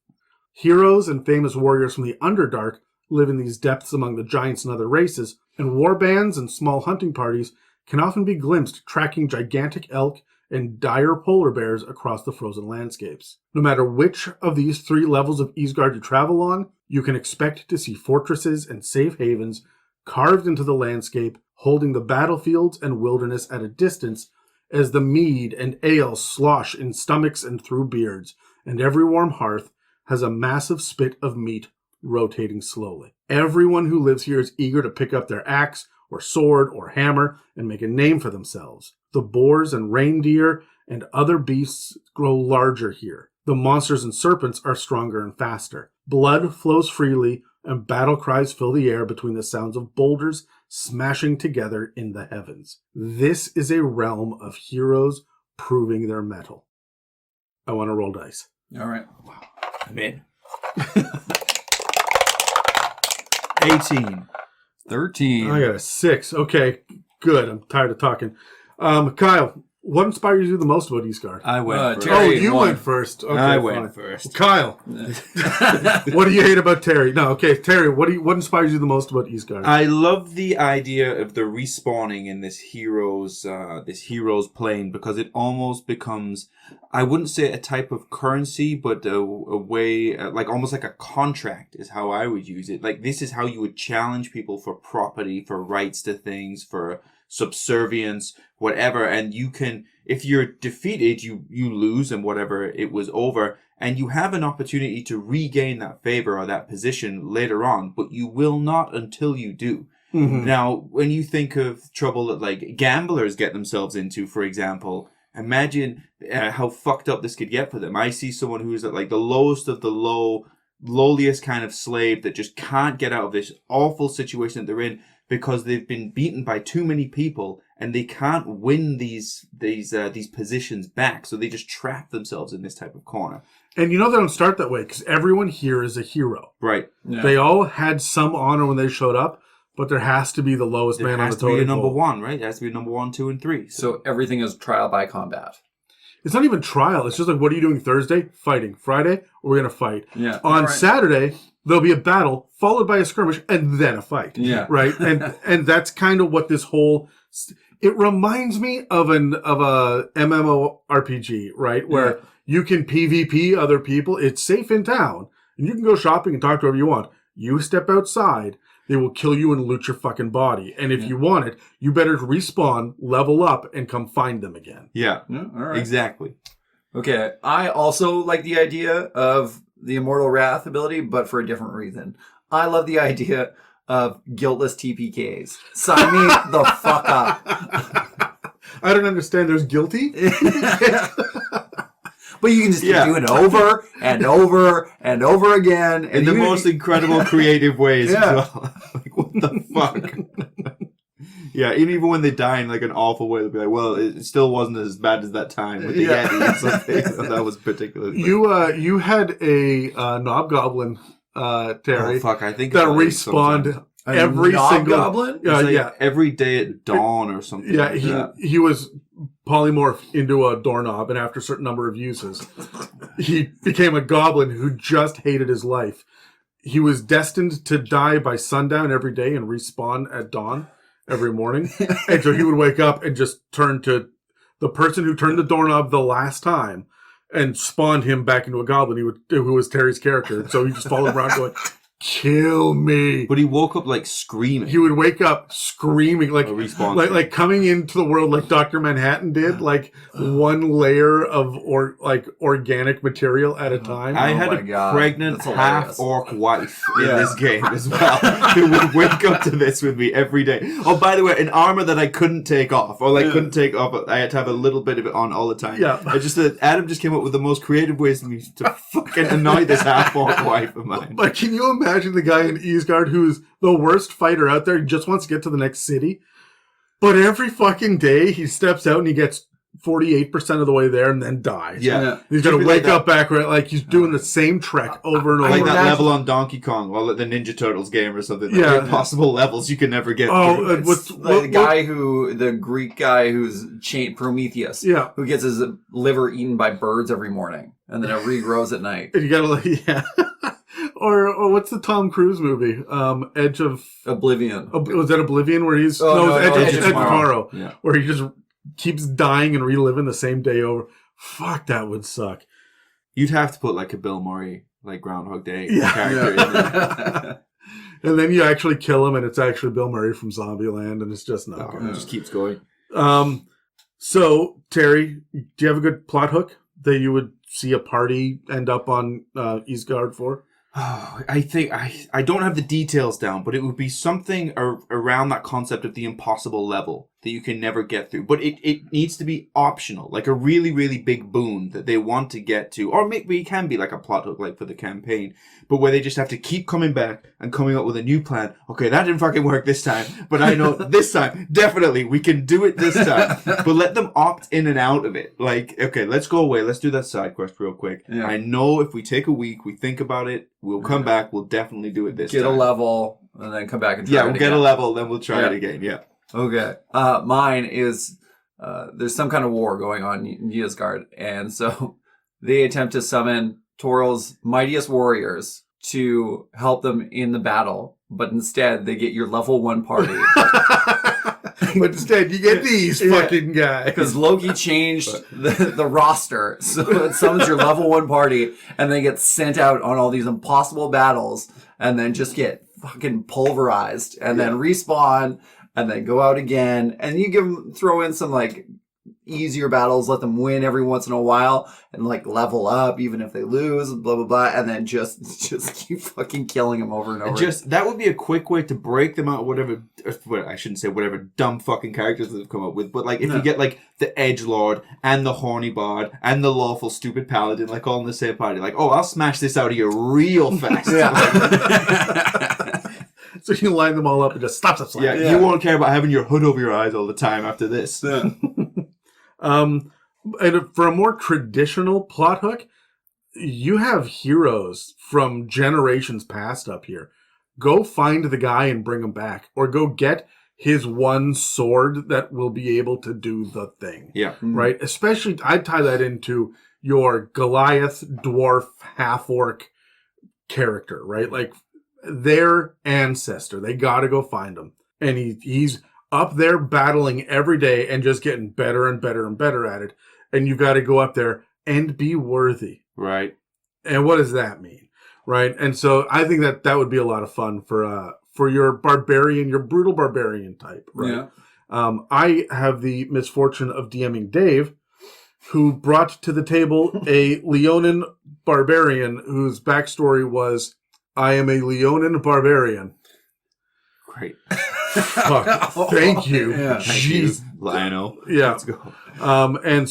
Heroes and famous warriors from the Underdark live in these depths among the giants and other races, and war bands and small hunting parties can often be glimpsed tracking gigantic elk and dire polar bears across the frozen landscapes. No matter which of these 3 levels of Ysgard you travel on, you can expect to see fortresses and safe havens carved into the landscape, holding the battlefields and wilderness at a distance as the mead and ale slosh in stomachs and through beards, and every warm hearth has a massive spit of meat rotating slowly. Everyone who lives here is eager to pick up their axe or sword or hammer and make a name for themselves. The boars and reindeer and other beasts grow larger here. The monsters and serpents are stronger and faster. Blood flows freely, and battle cries fill the air between the sounds of boulders smashing together in the heavens. This is a realm of heroes proving their mettle. I want to roll dice. All right. I'm in. 18. 13. I got a 6. Okay, good. I'm tired of talking. Kyle, what inspires you the most about Ysgard? I went first. Oh, Terry you won. went first. Okay, I fine. went first. Kyle, what do you hate about Terry? No, okay, Terry, what inspires you the most about Ysgard? I love the idea of the respawning in this hero's plane, because it almost becomes, I wouldn't say a type of currency, but a way, like almost like a contract is how I would use it. Like, this is how you would challenge people for property, for rights to things, for subservience, whatever. And you can, if you're defeated, you lose, and whatever, it was over. And you have an opportunity to regain that favor or that position later on, but you will not until you do. Mm-hmm. Now, when you think of trouble that like gamblers get themselves into, for example, imagine how fucked up this could get for them. I see someone who's at like the lowest of the lowliest kind of slave that just can't get out of this awful situation that they're in because they've been beaten by too many people and they can't win these positions back. So they just trap themselves in this type of corner. And you know they don't start that way because everyone here is a hero. Right. Yeah. They all had some honor when they showed up, but there has to be the lowest man on the totem pole. It has to be a number 1, right? It has to be a number 1, 2, and 3. So everything is trial by combat. It's not even trial. It's just like, what are you doing Thursday? Fighting. Friday, we're going to fight. Yeah. On Right. Saturday, there'll be a battle, folled by a skirmish, and then a fight. Yeah. Right? And that's kind of what this whole... It reminds me of a MMORPG, right? Where you can PvP other people. It's safe in town. And you can go shopping and talk to whoever you want. You step outside, they will kill you and loot your fucking body. And if you want it, you better respawn, level up, and come find them again. Yeah. Yeah, all right. Exactly. Okay. I also like the idea of the Immortal Wrath ability, but for a different reason. I love the idea of guiltless TPKs. Sign me the fuck up. I don't understand. There's guilty? But you can just keep doing it over and over and over again. In the most incredible creative ways as Yeah. well. Like, what the fuck? Yeah, and even when they die in like an awful way, they'll be like, well, it still wasn't as bad as that time with the Yeti and something. That was particularly funny. You had a Knobgoblin, Terry, Oh, fuck, I think that about it respawned sometimes. every single... goblin. It's like every day at dawn or something. Yeah, like that. he was polymorphed into a doorknob, and after a certain number of uses, he became a goblin who just hated his life. He was destined to die by sundown every day and respawn at dawn every morning. And so he would wake up and just turn to the person who turned the doorknob the last time and spawned him back into a goblin, who was Terry's character. So he just followed around going, kill me. But he woke up like screaming. He would wake up screaming, like coming into the world like Dr. Manhattan did, like one layer of organic material at a time. I had a pregnant half-orc wife in this game as well, who would wake up to this with me every day. Oh, by the way, an armor that I couldn't take off, couldn't take off. I had to have a little bit of it on all the time. Yeah. Adam just came up with the most creative ways for me to fucking annoy this half-orc wife of mine. Like, can you imagine the guy in Ysgard who's the worst fighter out there? He just wants to get to the next city. But every fucking day he steps out and he gets 48% of the way there and then dies. Yeah. He's going to wake up back, right? Like he's doing the same trek over and over. Like that level on Donkey Kong, or the Ninja Turtles game or something. Yeah. Like impossible levels you can never get Oh, through. The Greek guy who's Prometheus, Yeah. who gets his liver eaten by birds every morning, and then it regrows at night. And you gotta, Or what's the Tom Cruise movie? Edge of Oblivion. Was that Oblivion where he's Edge of Tomorrow, Yeah. where he just keeps dying and reliving the same day over. Fuck, that would suck. You'd have to put like a Bill Murray, like Groundhog Day Yeah. character in there. And then you actually kill him, and it's actually Bill Murray from Zombieland, and it's just not good. It just keeps going. So, Terry, do you have a good plot hook that you would see a party end up on Ysgard for? Oh, I think I don't have the details down, but it would be something around that concept of the impossible level that you can never get through. But it needs to be optional, like a really, really big boon that they want to get to. Or maybe it can be like a plot hook, like for the campaign, but where they just have to keep coming back and coming up with a new plan. Okay, that didn't fucking work this time, but I know this time, definitely, we can do it this time. But let them opt in and out of it. Like, okay, let's go away. Let's do that side quest real quick. Yeah. I know if we take a week, we think about it, we'll come back, we'll definitely do it this time. Get a level, and then come back and try Yeah, it we'll get again. a level, then we'll try it again. Yeah. Okay. Mine is there's some kind of war going on in Ysgard, and so they attempt to summon Toral's mightiest warriors to help them in the battle, but instead they get your level 1 party. But instead, you get these fucking guys. Because Loki changed the roster, so it summons your level 1 party, and they get sent out on all these impossible battles, and then just get fucking pulverized, and then respawn, and then go out again, and you throw in some like easier battles, let them win every once in a while, and like level up even if they lose, blah blah blah, and then just keep fucking killing them over and over. Just that would be a quick way to break them out. Whatever I shouldn't say whatever dumb fucking characters they've come up with, but like if you get like the Edgelord and the Horny Bard and the Lawful Stupid Paladin, like all in the same party, like I'll smash this out of you real fast. So you line them all up and just stop. Yeah, you won't care about having your hood over your eyes all the time after this. Yeah. And for a more traditional plot hook, you have heroes from generations past up here. Go find the guy and bring him back, or go get his one sword that will be able to do the thing. Yeah. Right? Especially, I'd tie that into your Goliath, dwarf, half-orc character, right? Like, their ancestor. They gotta go find him. And he's up there battling every day and just getting better and better and better at it. And you've got to go up there and be worthy. Right. And what does that mean? Right. And so I think that would be a lot of fun for your barbarian, your brutal barbarian type. Right. Yeah. I have the misfortune of DMing Dave, who brought to the table a Leonin barbarian whose backstory was, I am a Leonin barbarian. Great. Fuck. Thank you. Yeah. Jeez. Lionel. Yeah. Let's go. And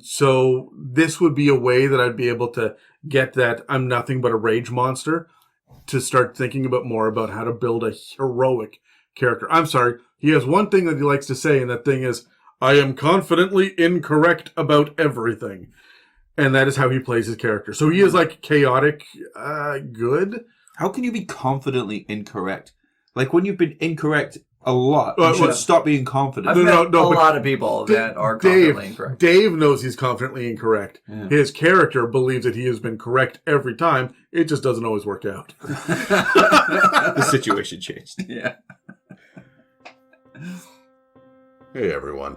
so this would be a way that I'd be able to get that I'm nothing but a rage monster to start thinking more about how to build a heroic character. I'm sorry. He has one thing that he likes to say, and that thing is, I am confidently incorrect about everything. And that is how he plays his character. So he is like chaotic, good. How can you be confidently incorrect? Like when you've been incorrect a lot, you should stop being confident. I've met a lot of people that are confidently incorrect. Dave knows he's confidently incorrect. Yeah. His character believes that he has been correct every time. It just doesn't always work out. The situation changed. Yeah. Hey everyone.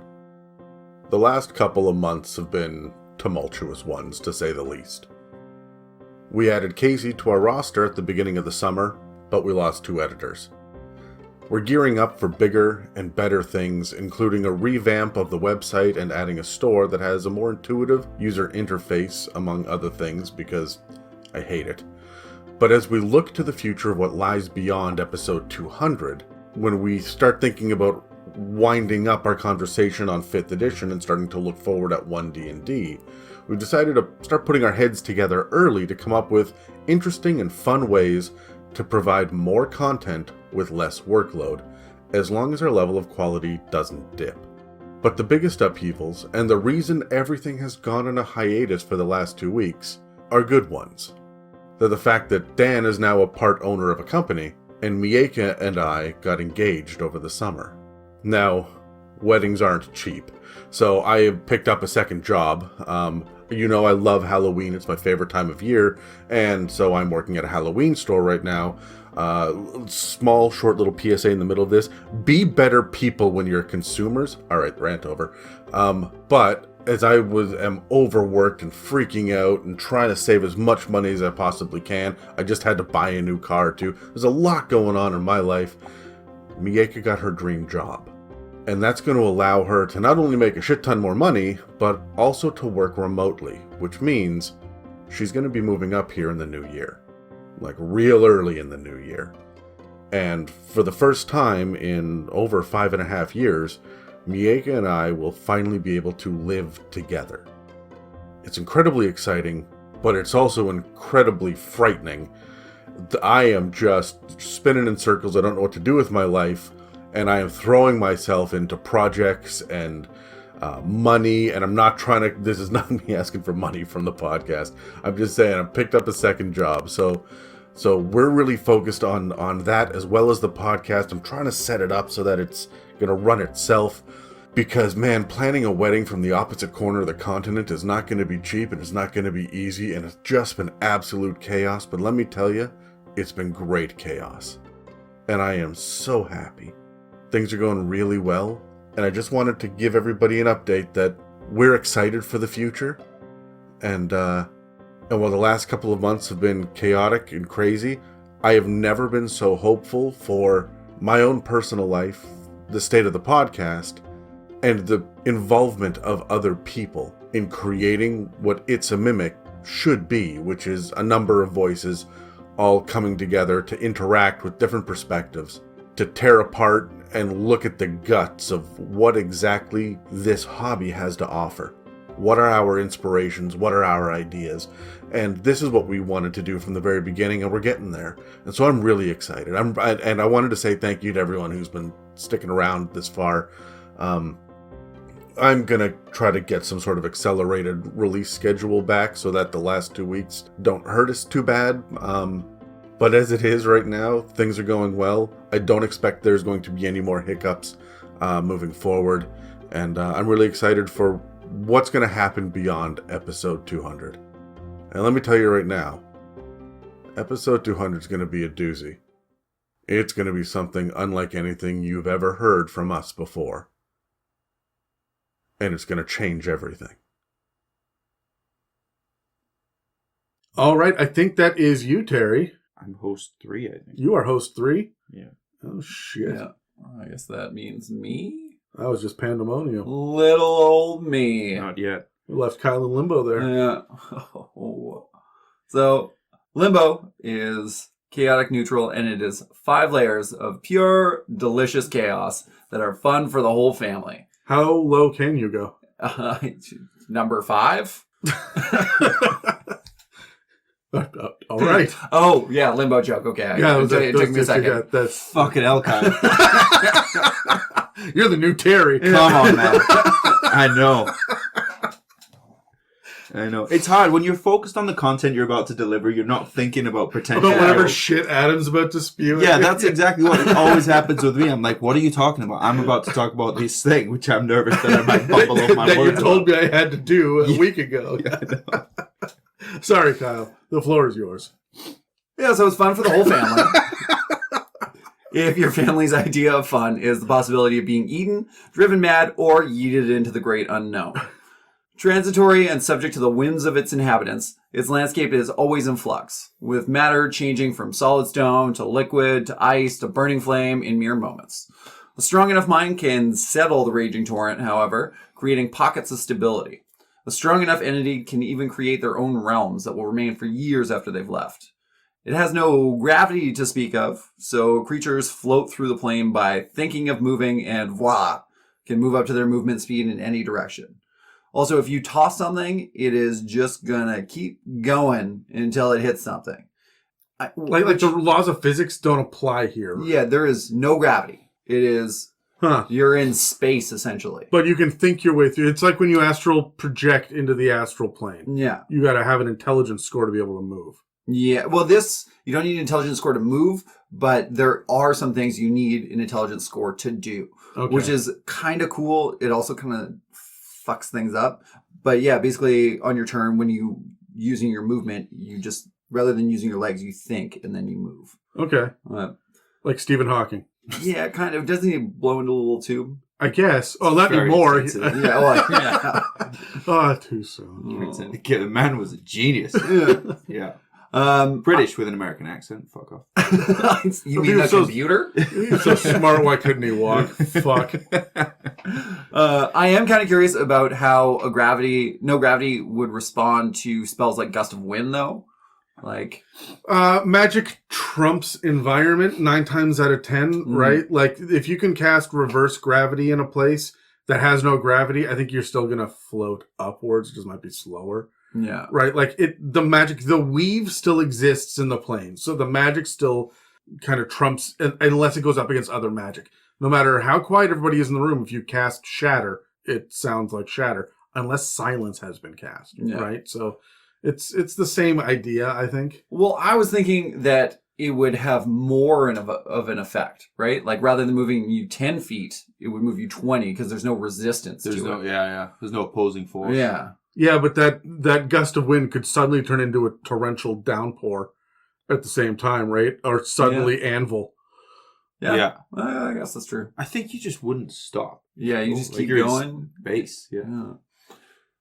The last couple of months have been tumultuous ones, to say the least. We added Casey to our roster at the beginning of the summer, but we lost 2 editors. We're gearing up for bigger and better things, including a revamp of the website and adding a store that has a more intuitive user interface, among other things, because I hate it. But as we look to the future of what lies beyond episode 200, when we start thinking about winding up our conversation on 5th edition and starting to look forward at 1D&D, we've decided to start putting our heads together early to come up with interesting and fun ways to provide more content with less workload, as long as our level of quality doesn't dip. But the biggest upheavals, and the reason everything has gone on a hiatus for the last 2 weeks, are good ones. They're the fact that Dan is now a part owner of a company, and Mieka and I got engaged over the summer. Now, weddings aren't cheap, so I picked up a second job. You know, I love Halloween. It's my favorite time of year. And so I'm working at a Halloween store right now. Small, short little PSA in the middle of this. Be better people when you're consumers. All right, rant over. But as I am overworked and freaking out and trying to save as much money as I possibly can, I just had to buy a new car too. There's a lot going on in my life. Mieka got her dream job. And that's going to allow her to not only make a shit ton more money, but also to work remotely, which means she's going to be moving up here in the new year. Like real early in the new year. And for the first time in over 5.5 years, Mieka and I will finally be able to live together. It's incredibly exciting, but it's also incredibly frightening. I am just spinning in circles. I don't know what to do with my life. And I am throwing myself into projects and money, and I'm not trying to, this is not me asking for money from the podcast. I'm just saying I picked up a second job. So we're really focused on that as well as the podcast. I'm trying to set it up so that it's going to run itself, because man, planning a wedding from the opposite corner of the continent is not going to be cheap, and it's not going to be easy, and it's just been absolute chaos. But let me tell you, it's been great chaos. And I am so happy. Things are going really well, and I just wanted to give everybody an update that we're excited for the future. And while the last couple of months have been chaotic and crazy, I have never been so hopeful for my own personal life, the state of the podcast, and the involvement of other people in creating what It's a Mimic should be, which is a number of voices all coming together to interact with different perspectives, to tear apart and look at the guts of what exactly this hobby has to offer. What are our inspirations? What are our ideas? And this is what we wanted to do from the very beginning, and we're getting there. And so I'm really excited. And I wanted to say thank you to everyone who's been sticking around this far. I'm going to try to get some sort of accelerated release schedule back so that the last 2 weeks don't hurt us too bad. But as it is right now, things are going well. I don't expect there's going to be any more hiccups moving forward. And I'm really excited for what's going to happen beyond episode 200. And let me tell you right now, episode 200 is going to be a doozy. It's going to be something unlike anything you've ever heard from us before. And it's going to change everything. All right, I think that is you, Terry. I'm host 3, I think. You are host 3? Yeah. Oh, shit. Yeah. I guess that means me. That was just Pandemonium. Little old me. Not yet. We left Kyle in limbo there. Yeah. So, Limbo is chaotic neutral, and it is 5 layers of pure, delicious chaos that are fun for the whole family. How low can you go? Number 5? All right. Oh, yeah, Limbo joke. Okay. It took me a second. That's Fucking hell, Kyle. You're the new Terry. Come on, man. I know. It's hard. When you're focused on the content you're about to deliver, you're not thinking about potential. About whatever shit Adam's about to spew. Yeah, that's exactly what always happens with me. I'm like, what are you talking about? I'm about to talk about this thing, which I'm nervous that I might bumble off my that words. you told me I had to do a week ago. Yeah, I know. Sorry, Kyle. The floor is yours. Yeah, so it's fun for the whole family. If your family's idea of fun is the possibility of being eaten, driven mad, or yeeted into the great unknown. Transitory and subject to the whims of its inhabitants, its landscape is always in flux, with matter changing from solid stone to liquid to ice to burning flame in mere moments. A strong enough mind can settle the raging torrent, however, creating pockets of stability. A strong enough entity can even create their own realms that will remain for years after they've left. It has no gravity to speak of, so creatures float through the plane by thinking of moving and voila, can move up to their movement speed in any direction. Also, if you toss something, it is just gonna keep going until it hits something. Like the laws of physics don't apply here. Yeah, there is no gravity. It is... You're in space, essentially. But you can think your way through. It's like when you astral project into the astral plane. Yeah. You got to have an intelligence score to be able to move. Yeah. Well, you don't need an intelligence score to move, but there are some things you need an intelligence score to do, which is kind of cool. It also kind of fucks things up. But yeah, basically on your turn, when you using your movement, you just, rather than using your legs, you think and then you move. Okay. Like Stephen Hawking. Yeah, kind of. Doesn't he blow into a little tube? I guess. Oh, not Very anymore. insensitive. Yeah, well, yeah. Oh, too soon. The man was a genius. Yeah. British with an American accent. Fuck off. You mean the computer? He's so smart, why couldn't he walk? Fuck. I am kind of curious about how no gravity would respond to spells like Gust of Wind, though. Like, magic trumps environment 9 times out of 10, right? Like, if you can cast reverse gravity in a place that has no gravity, I think you're still gonna float upwards. It just might be slower. yeah. Right? Like, the weave still exists in the plane. So the magic still kind of trumps, unless it goes up against other magic. No matter how quiet everybody is in the room, if you cast Shatter, it sounds like Shatter, unless Silence has been cast, right? So it's the same idea, I think. Well, I was thinking that it would have more of an effect, right? Like, rather than moving you 10 feet, it would move you 20 because there's no resistance to it. There's no opposing force. Yeah. Yeah, but that gust of wind could suddenly turn into a torrential downpour at the same time, right? Or suddenly anvil. Yeah. I guess that's true. I think you just wouldn't stop. Yeah, you just Like keep you're in going. Base. Yeah.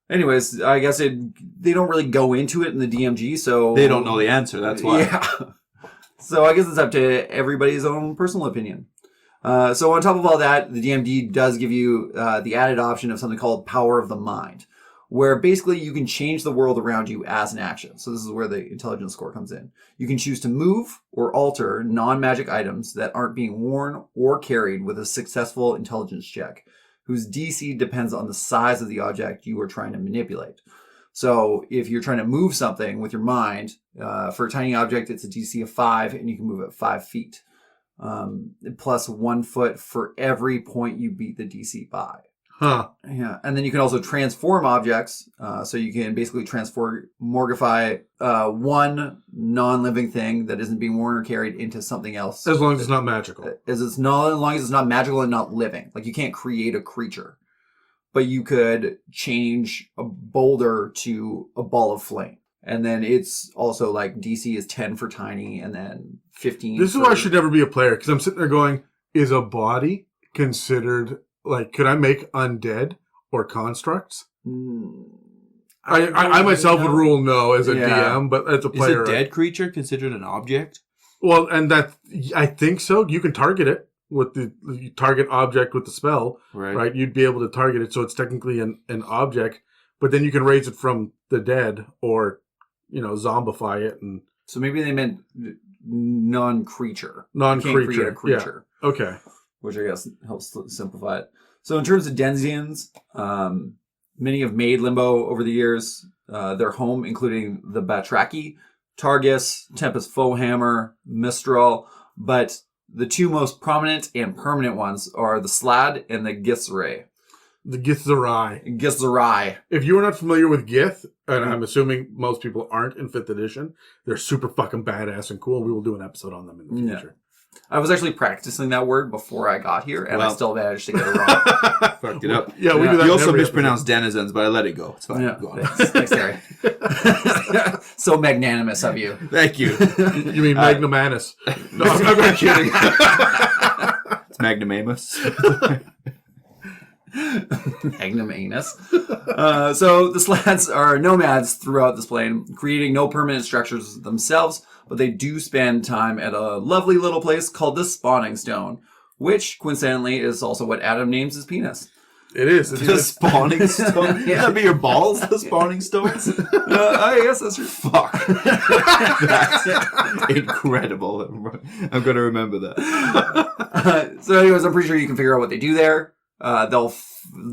Anyways, I guess they don't really go into it in the DMG, so... They don't know the answer, that's why. Yeah. So I guess it's up to everybody's own personal opinion. So on top of all that, the DMD does give you the added option of something called Power of the Mind, where basically you can change the world around you as an action. So this is where the intelligence score comes in. You can choose to move or alter non-magic items that aren't being worn or carried with a successful intelligence check, whose DC depends on the size of the object you are trying to manipulate. So if you're trying to move something with your mind, for a tiny object, it's a DC of 5, and you can move it 5 feet. Plus 1 foot for every point you beat the DC by. Huh. Yeah, and then you can also transform objects. So you can basically morgify one non-living thing that isn't being worn or carried into something else. As long as it's not magical. As long as it's not magical and not living. Like, you can't create a creature. But you could change a boulder to a ball of flame. And then it's also like DC is 10 for tiny and then 15. This is why I should never be a player, because I'm sitting there going, is a body considered, like, could I make undead or constructs? I myself would rule no as a DM, but as a player. Is a dead creature considered an object? Well, and I think so. You can target it with the target object with the spell, right? You'd be able to target it, so it's technically an object, but then you can raise it from the dead or, zombify it. And so maybe they meant non-creature. Non-creature. You can't create a creature. Yeah. Okay. Which I guess helps simplify it. So in terms of denizens, many have made Limbo over the years. Their home, including the Batraki, Targus, Tempest Foehammer, Mistral, but the two most prominent and permanent ones are the Slad and the Githzerai. The Githzerai. Githzerai. If you are not familiar with Gith, and I'm assuming most people aren't in 5th edition, they're super fucking badass and cool. We will do an episode on them in the future. I was actually practicing that word before I got here, and I still managed to get it wrong. Fucked it up. Yeah, we do that. You also mispronounced denizens, but I let it go. It's fine. Yeah. Go on. Thanks, Terry. So magnanimous of you. Thank you. You mean Magnum Anus? No, I'm not kidding. It's Magnamamus. Magnum anus. So the Slads are nomads throughout this plane, creating no permanent structures themselves, but they do spend time at a lovely little place called the Spawning Stone, which coincidentally is also what Adam names his penis. It is. The spawning stone? Yeah. That'd be your balls, the spawning stones? I guess that's your Fuck. That's incredible. I'm going to remember that. So anyways, I'm pretty sure you can figure out what they do there.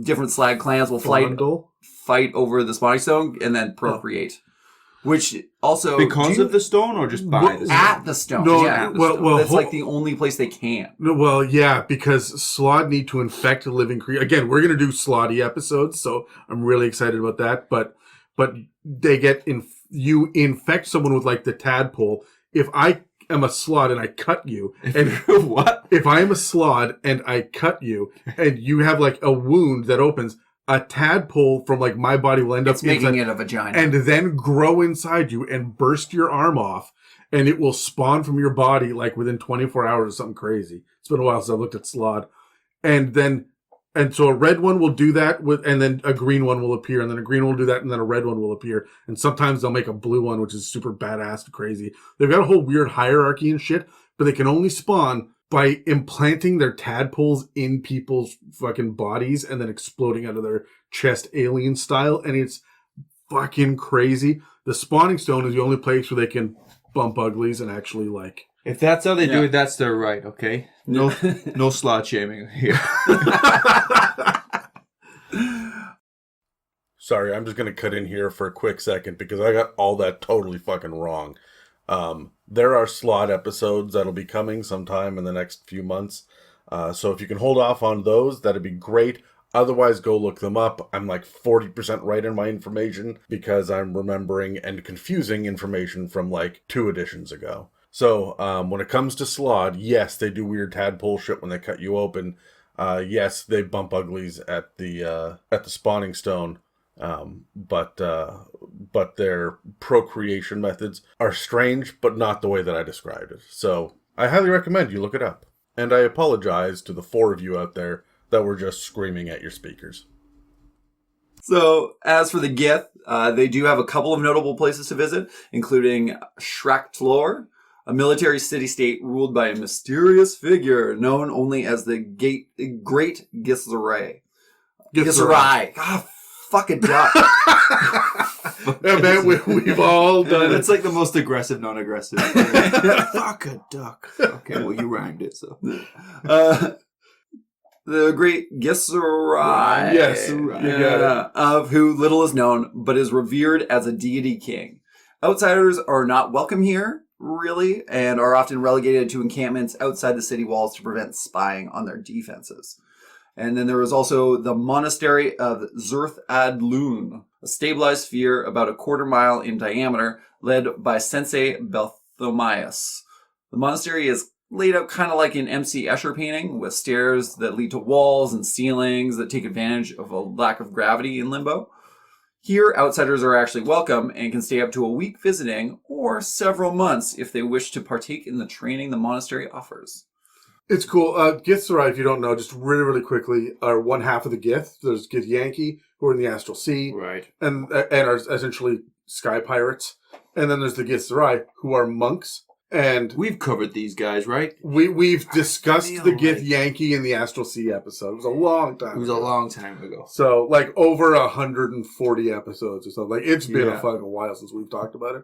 Different Slag clans will fight over the Spawning Stone and then procreate. Which also... Because of the stone or just by the stone? At the stone. No, yeah, that's like the only place they can. No, well, yeah, because Slod need to infect a living creature. Again, we're going to do Sloddy episodes, so I'm really excited about that. But they get... you infect someone with, like, the tadpole. If I am a Slod and I cut you... and What? If I am a Slod and I cut you, and you have, like, a wound that opens... a tadpole from like my body will end up It's making inside, it a vagina. and then grow inside you and burst your arm off, and it will spawn from your body like within 24 hours or something crazy. It's been a while since I've looked at Slod. And so a red one will do that and then a green one will appear, and then a green one will do that, and then a red one will appear. And sometimes they'll make a blue one, which is super badass and crazy. They've got a whole weird hierarchy and shit, but they can only spawn by implanting their tadpoles in people's fucking bodies and then exploding out of their chest alien style. And it's fucking crazy. The spawning stone is the only place where they can bump uglies and actually like... If that's how they do it, that's their right, okay? No slot shaming here. Sorry, I'm just going to cut in here for a quick second because I got all that totally fucking wrong. There are slot episodes that'll be coming sometime in the next few months. So if you can hold off on those, that'd be great. Otherwise, go look them up. I'm like 40% right in my information because I'm remembering and confusing information from like 2 editions ago. So when it comes to Slod, yes, they do weird tadpole shit when they cut you open. Yes, they bump uglies at the spawning stone. But their procreation methods are strange, but not the way that I described it. So I highly recommend you look it up. And I apologize to the 4 of you out there that were just screaming at your speakers. So, as for the Gith, they do have a couple of notable places to visit, including Shraktlor, a military city-state ruled by a mysterious figure known only as the Great Githzerai. Githzerai. Ah, fuck a duck. Yeah, man, we've all done it. It's like the most aggressive, non-aggressive. Fuck a duck. Okay, well, you rhymed it, so. The Great Githzerai. Yes, you got it. Of who little is known, but is revered as a deity king. Outsiders are not welcome here, really, and are often relegated to encampments outside the city walls to prevent spying on their defenses. And then there was also the monastery of Zurth ad Lun, a stabilized sphere about a quarter mile in diameter, led by Sensei Belthomius. The monastery is laid out kind of like an MC Escher painting, with stairs that lead to walls and ceilings that take advantage of a lack of gravity in Limbo. Here, outsiders are actually welcome and can stay up to a week visiting, or several months if they wish to partake in the training the monastery offers. It's cool. Githzerai, if you don't know, just really, really quickly, are one half of the Gith. There's Githyanki, who are in the Astral Sea, Right. and are essentially sky pirates. And then there's the Githzerai, who are monks. And We've covered these guys, right? we've discussed the feel like- Githyanki in the Astral Sea episode. It was a long time It was a long time ago. So, like, over 140 episodes or something. Like, it's been a Yeah. fucking while since we've talked about it.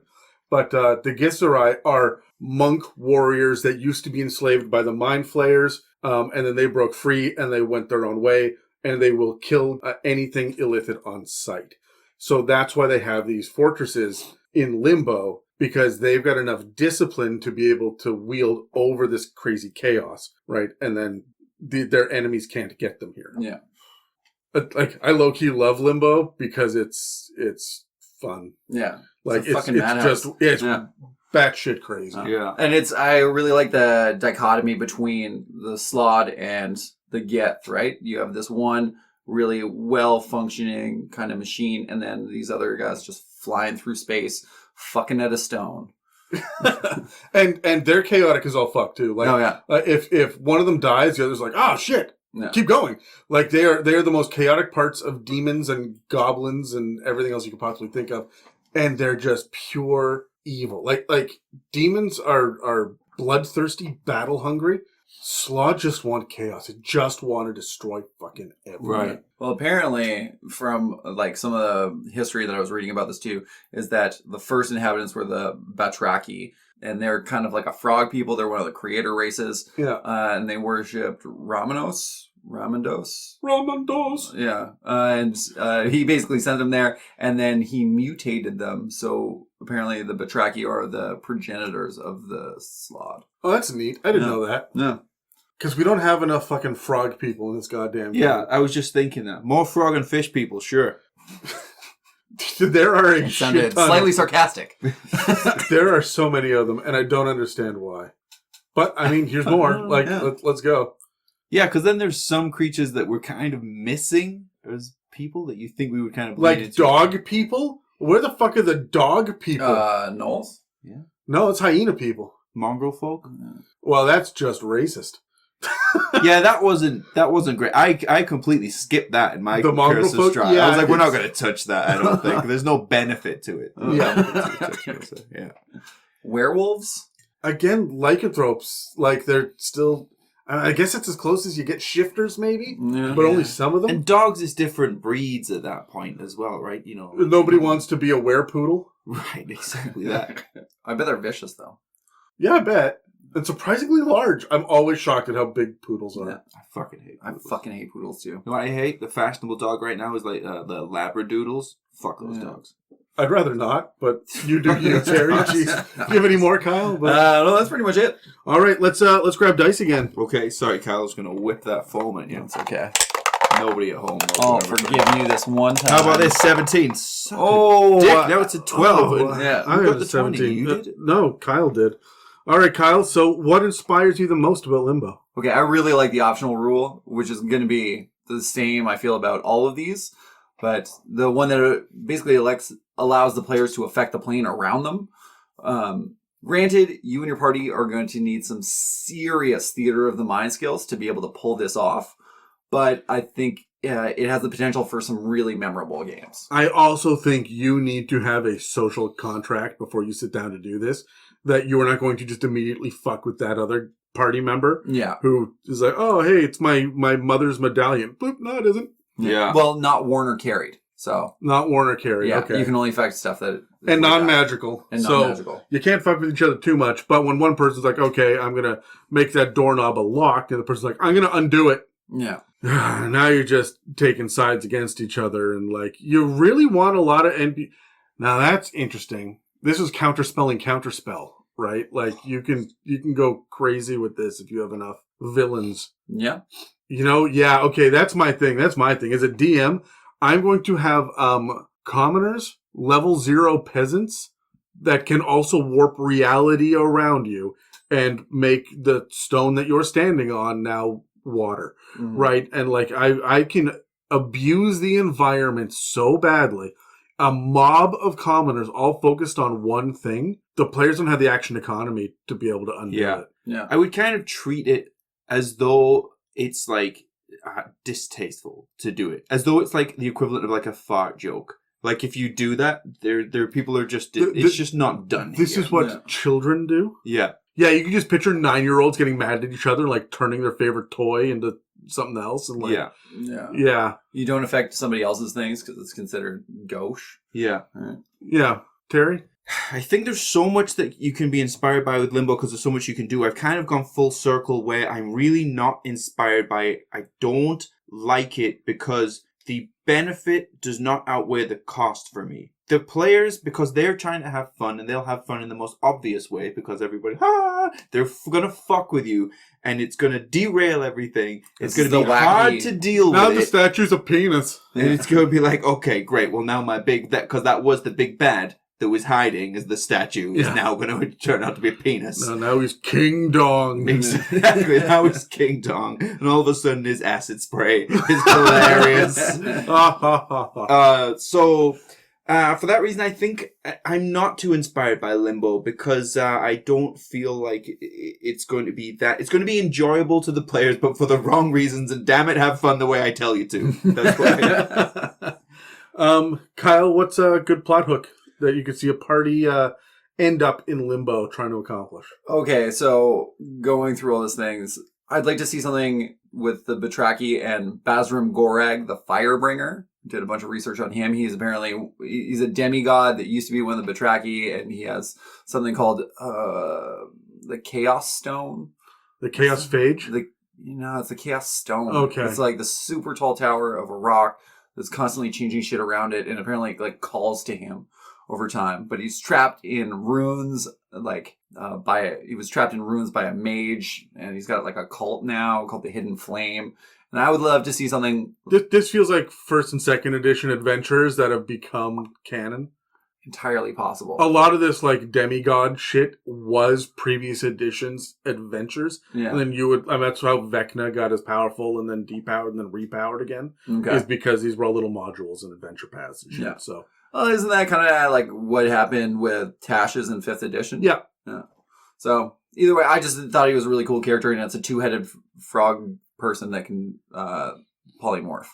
But the Githzerai are monk warriors that used to be enslaved by the Mind Flayers, and then they broke free and they went their own way, and they will kill anything illicit on sight. So that's why they have these fortresses in Limbo, because they've got enough discipline to be able to wield over this crazy chaos, right? And then their enemies can't get them here. Yeah. Like, I low-key love Limbo because it's fun. Yeah. Like, a fucking it's madhouse. just, it's Yeah. batshit crazy. Yeah. And I really like the dichotomy between the Slod and the Geth, right? You have this one really well-functioning kind of machine, and then these other guys just flying through space, fucking at a stone. and they're chaotic as all fuck too. Like, Oh, yeah. If one of them dies, the other's like, oh shit, Yeah. keep going. Like, they are the most chaotic parts of demons and goblins and everything else you could possibly think of, and they're just pure evil. Like demons are bloodthirsty, battle hungry. Slod just want chaos. It just want to destroy fucking everything. Right. Well, apparently, from like some of the history that I was reading about this too, is that the first inhabitants were the Batraki, and they're kind of like a frog people. They're one of the creator races, Yeah. and they worshipped Ramandos. Ramandos. Yeah, and he basically sent them there, and then he mutated them. So apparently, the Batraki are the progenitors of the Slod. Oh, that's neat. I didn't Yeah. know that. Yeah. Because we don't have enough fucking frog people in this goddamn Yeah, game. I was just thinking that. More frog and fish people, sure. There are a It shit sounded ton. slightly sarcastic. There are so many of them, and I don't understand why. But, I mean, here's more. Like, Yeah. let's go. Yeah, because then there's some creatures that we're kind of missing. There's people that you think we would kind of bleed Like into? dog people? Where the fuck are the dog people? Knowles? No, it's hyena people. Mongrel folk? Well, that's just racist. Yeah, that wasn't great. I completely skipped that in my The mongrel Curse of folk? Strahd. Yeah, I was like, we're not it's- going to touch that. I don't think there's no benefit to it. Yeah. Werewolves? Again, lycanthropes. Like, they're still... I guess that's as close as you get shifters, maybe? Yeah. But only some of them? And dogs is different breeds at that point as well, right? You know, Nobody wants to be a werepoodle? right? Exactly that. I bet they're vicious, though. Yeah, I bet. And surprisingly large. I'm always shocked at how big poodles are. Yeah. I fucking hate. I Poodles. fucking hate poodles, too. You know what I hate? The fashionable dog right now is like the Labradoodles. Fuck those Yeah. dogs. I'd rather not, but you do you, Terry. Jeez. Do you have any more, Kyle? No, that's pretty much it. All right, let's grab dice again. Okay, sorry, Kyle's gonna whip that foam at you. It's okay. Nobody at home. I'll knows whatever. forgive you this one time. How about this? 17. Suck Oh, a dick. Now it's a 12. Oh, yeah. I Who got got the the 20? 17. You did? No, Kyle did. All right, Kyle. So, what inspires you the most about Limbo? Okay, I really like the optional rule, which is going to be the same, I feel, about all of these. But the one that basically allows the players to affect the plane around them. Granted, you and your party are going to need some serious theater of the mind skills to be able to pull this off. But I think it has the potential for some really memorable games. I also think you need to have a social contract before you sit down to do this, that you are not going to just immediately fuck with that other party member Yeah. who is like, oh, hey, it's my mother's medallion. Bloop, no, it isn't. Yeah. Well, not worn or carried. So, Not Warner Carey. yeah, Okay. you can only affect stuff that... And non-magical. And So non-magical. you can't fuck with each other too much, but when one person's like, okay, I'm going to make that doorknob a lock, and the person's like, I'm going to undo it. Yeah. Now you're just taking sides against each other, and like, you really want a lot of NP. Now that's interesting. This is counterspelling counterspell, right? Like, you can go crazy with this if you have enough villains. Yeah. You know, yeah, okay, that's my thing. As a DM, I'm going to have commoners, level 0 peasants that can also warp reality around you and make the stone that you're standing on now water, Mhm. right? And like, I can abuse the environment so badly. A mob of commoners all focused on one thing. The players don't have the action economy to be able to undo Yeah. it. Yeah. I would kind of treat it as though it's like distasteful to do it, as though it's like the equivalent of like a fart joke. Like if you do that, there people are just it's just not done. This here. is what Yeah. children do. Yeah. Yeah, you can just picture 9-year-olds getting mad at each other, like turning their favorite toy into something else, and like, Yeah. Yeah. yeah, You don't affect somebody else's things because it's considered gauche. Yeah. Right. yeah. Terry, I think there's so much that you can be inspired by with Limbo because there's so much you can do. I've kind of gone full circle where I'm really not inspired by it. I don't like it because the benefit does not outweigh the cost for me. The players, because they're trying to have fun, and they'll have fun in the most obvious way because everybody, they're going to fuck with you, and it's going to derail everything. It's This going is to be the wacky- hard to deal now with the it. statue's a penis. And it's going to be like, okay, great. Well, now my because that was the big bad that was hiding as the statue is Yeah. now going to turn out to be a penis. Now he's King Dong. Exactly. Now he's King Dong. And all of a sudden his acid spray is hilarious. Ha, ha, ha, ha. For that reason, I think I'm not too inspired by Limbo because I don't feel like it's going to be that. It's going to be enjoyable to the players, but for the wrong reasons. And damn it, have fun the way I tell you to. That's why. Kyle, what's a good plot hook that you could see a party end up in Limbo trying to accomplish? Okay, so going through all these things, I'd like to see something with the Batraki and Bazram Gorag, the Firebringer. Did a bunch of research on him. He's a demigod that used to be one of the Batraki, and he has something called the Chaos Stone. The Chaos Phage? It's the Chaos Stone. Okay. It's like the super tall tower of a rock that's constantly changing shit around it, and apparently like calls to him over time. But he's trapped in runes, he was trapped in runes by a mage, and he's got like a cult now called the Hidden Flame. And I would love to see something. This feels like 1st and 2nd edition adventures that have become canon. entirely possible. A lot of this like demigod shit was previous editions adventures. Yeah. And then you would, that's how Vecna got as powerful and then depowered and then repowered again. Okay. Is because these were all little modules and adventure paths and shit. Yeah. So Well, isn't that kind of like what happened with Tashes in 5th edition? yeah. So either way, I just thought he was a really cool character, and it's a 2-headed frog person that can polymorph.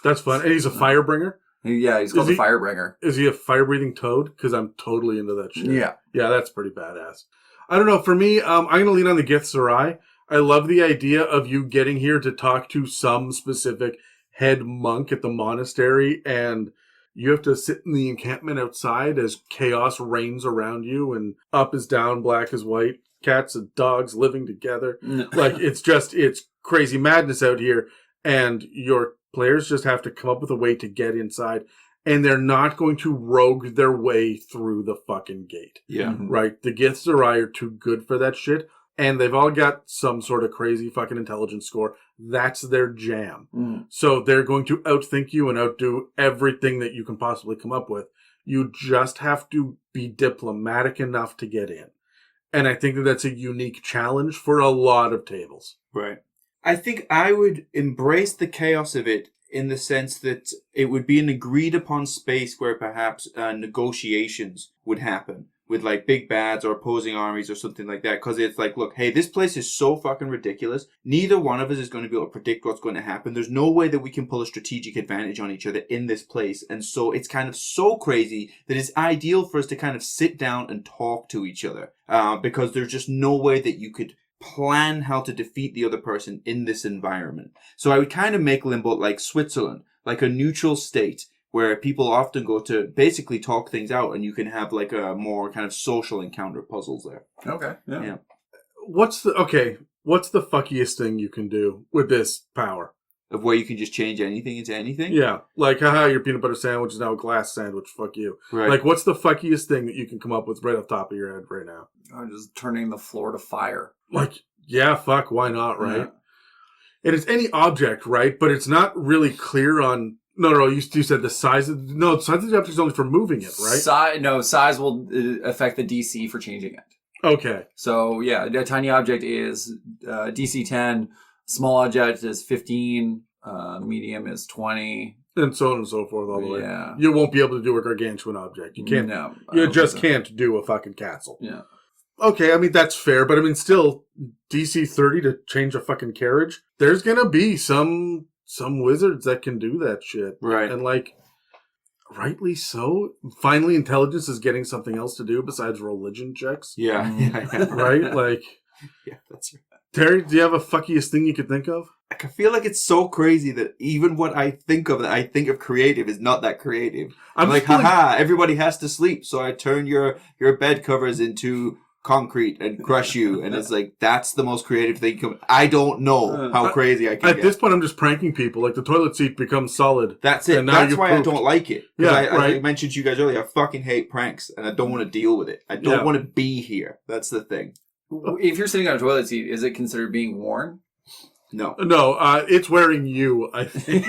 That's fun. And he's a firebringer. Yeah, he's called the he- Firebringer. Is he a fire-breathing toad? Because I'm totally into that shit. Yeah. Yeah, that's pretty badass. I don't know. For me, I'm going to lean on the Githzerai. I love the idea of you getting here to talk to some specific head monk at the monastery, and you have to sit in the encampment outside as chaos reigns around you, and up is down, black is white, cats and dogs living together. Like, it's crazy madness out here, and your players just have to come up with a way to get inside, and they're not going to rogue their way through the fucking gate. Yeah. Mhm. Right? The Githzerai are too good for that shit, and they've all got some sort of crazy fucking intelligence score. That's their jam. Mm. So they're going to outthink you and outdo everything that you can possibly come up with. You just have to be diplomatic enough to get in. And I think that that's a unique challenge for a lot of tables. Right. I think I would embrace the chaos of it in the sense that it would be an agreed upon space where perhaps negotiations would happen with like big bads or opposing armies or something like that. Because it's like, look, hey, this place is so fucking ridiculous. Neither one of us is going to be able to predict what's going to happen. There's no way that we can pull a strategic advantage on each other in this place. And so it's kind of so crazy that it's ideal for us to kind of sit down and talk to each other. Because there's just no way that you could plan how to defeat the other person in this environment. So I would kind of make Limbo like Switzerland, like a neutral state where people often go to basically talk things out, and you can have like a more kind of social encounter puzzles there. Okay. Yeah. What's the fuckiest thing you can do with this power? Of where you can just change anything into anything? Yeah. Like, haha, your peanut butter sandwich is now a glass sandwich. Fuck you. Right. Like, what's the fuckiest thing that you can come up with right off the top of your head right now? I'm just turning the floor to fire. Like, yeah, fuck, why not, right? Yeah. And it's any object, right? But it's not really clear on... No, you said the size of... No, the size of the object is only for moving it, right? Size will affect the DC for changing it. Okay. So, yeah, a tiny object is DC 10. Small object is 15. Medium is 20. And so on and so forth all the way. Yeah. You won't be able to do a gargantuan object. You can't... No. You just can't do a fucking castle. Yeah. Okay, I mean, that's fair, but I mean, still, DC 30 to change a fucking carriage? There's gonna be some wizards that can do that shit. Right. And, like, rightly so. Finally, intelligence is getting something else to do besides religion checks. Yeah. Right? Like, Yeah, that's right. Terry, do you have a fuckiest thing you could think of? I feel like it's so crazy that even what I think of creative is not that creative. I'm like, haha, everybody has to sleep, so I turn your bed covers into concrete and crush you, and it's like, that's the most creative thing. I don't know how crazy I can get. At this point, I'm just pranking people. Like, the toilet seat becomes solid. That's it. And now That's you've why I pooped. don't like it. Yeah, I mentioned to you guys earlier, I fucking hate pranks, and I don't want to deal with it. I don't Yeah. want to be here. That's the thing. If you're sitting on a toilet seat, is it considered being worn? No. No, it's wearing you, I think.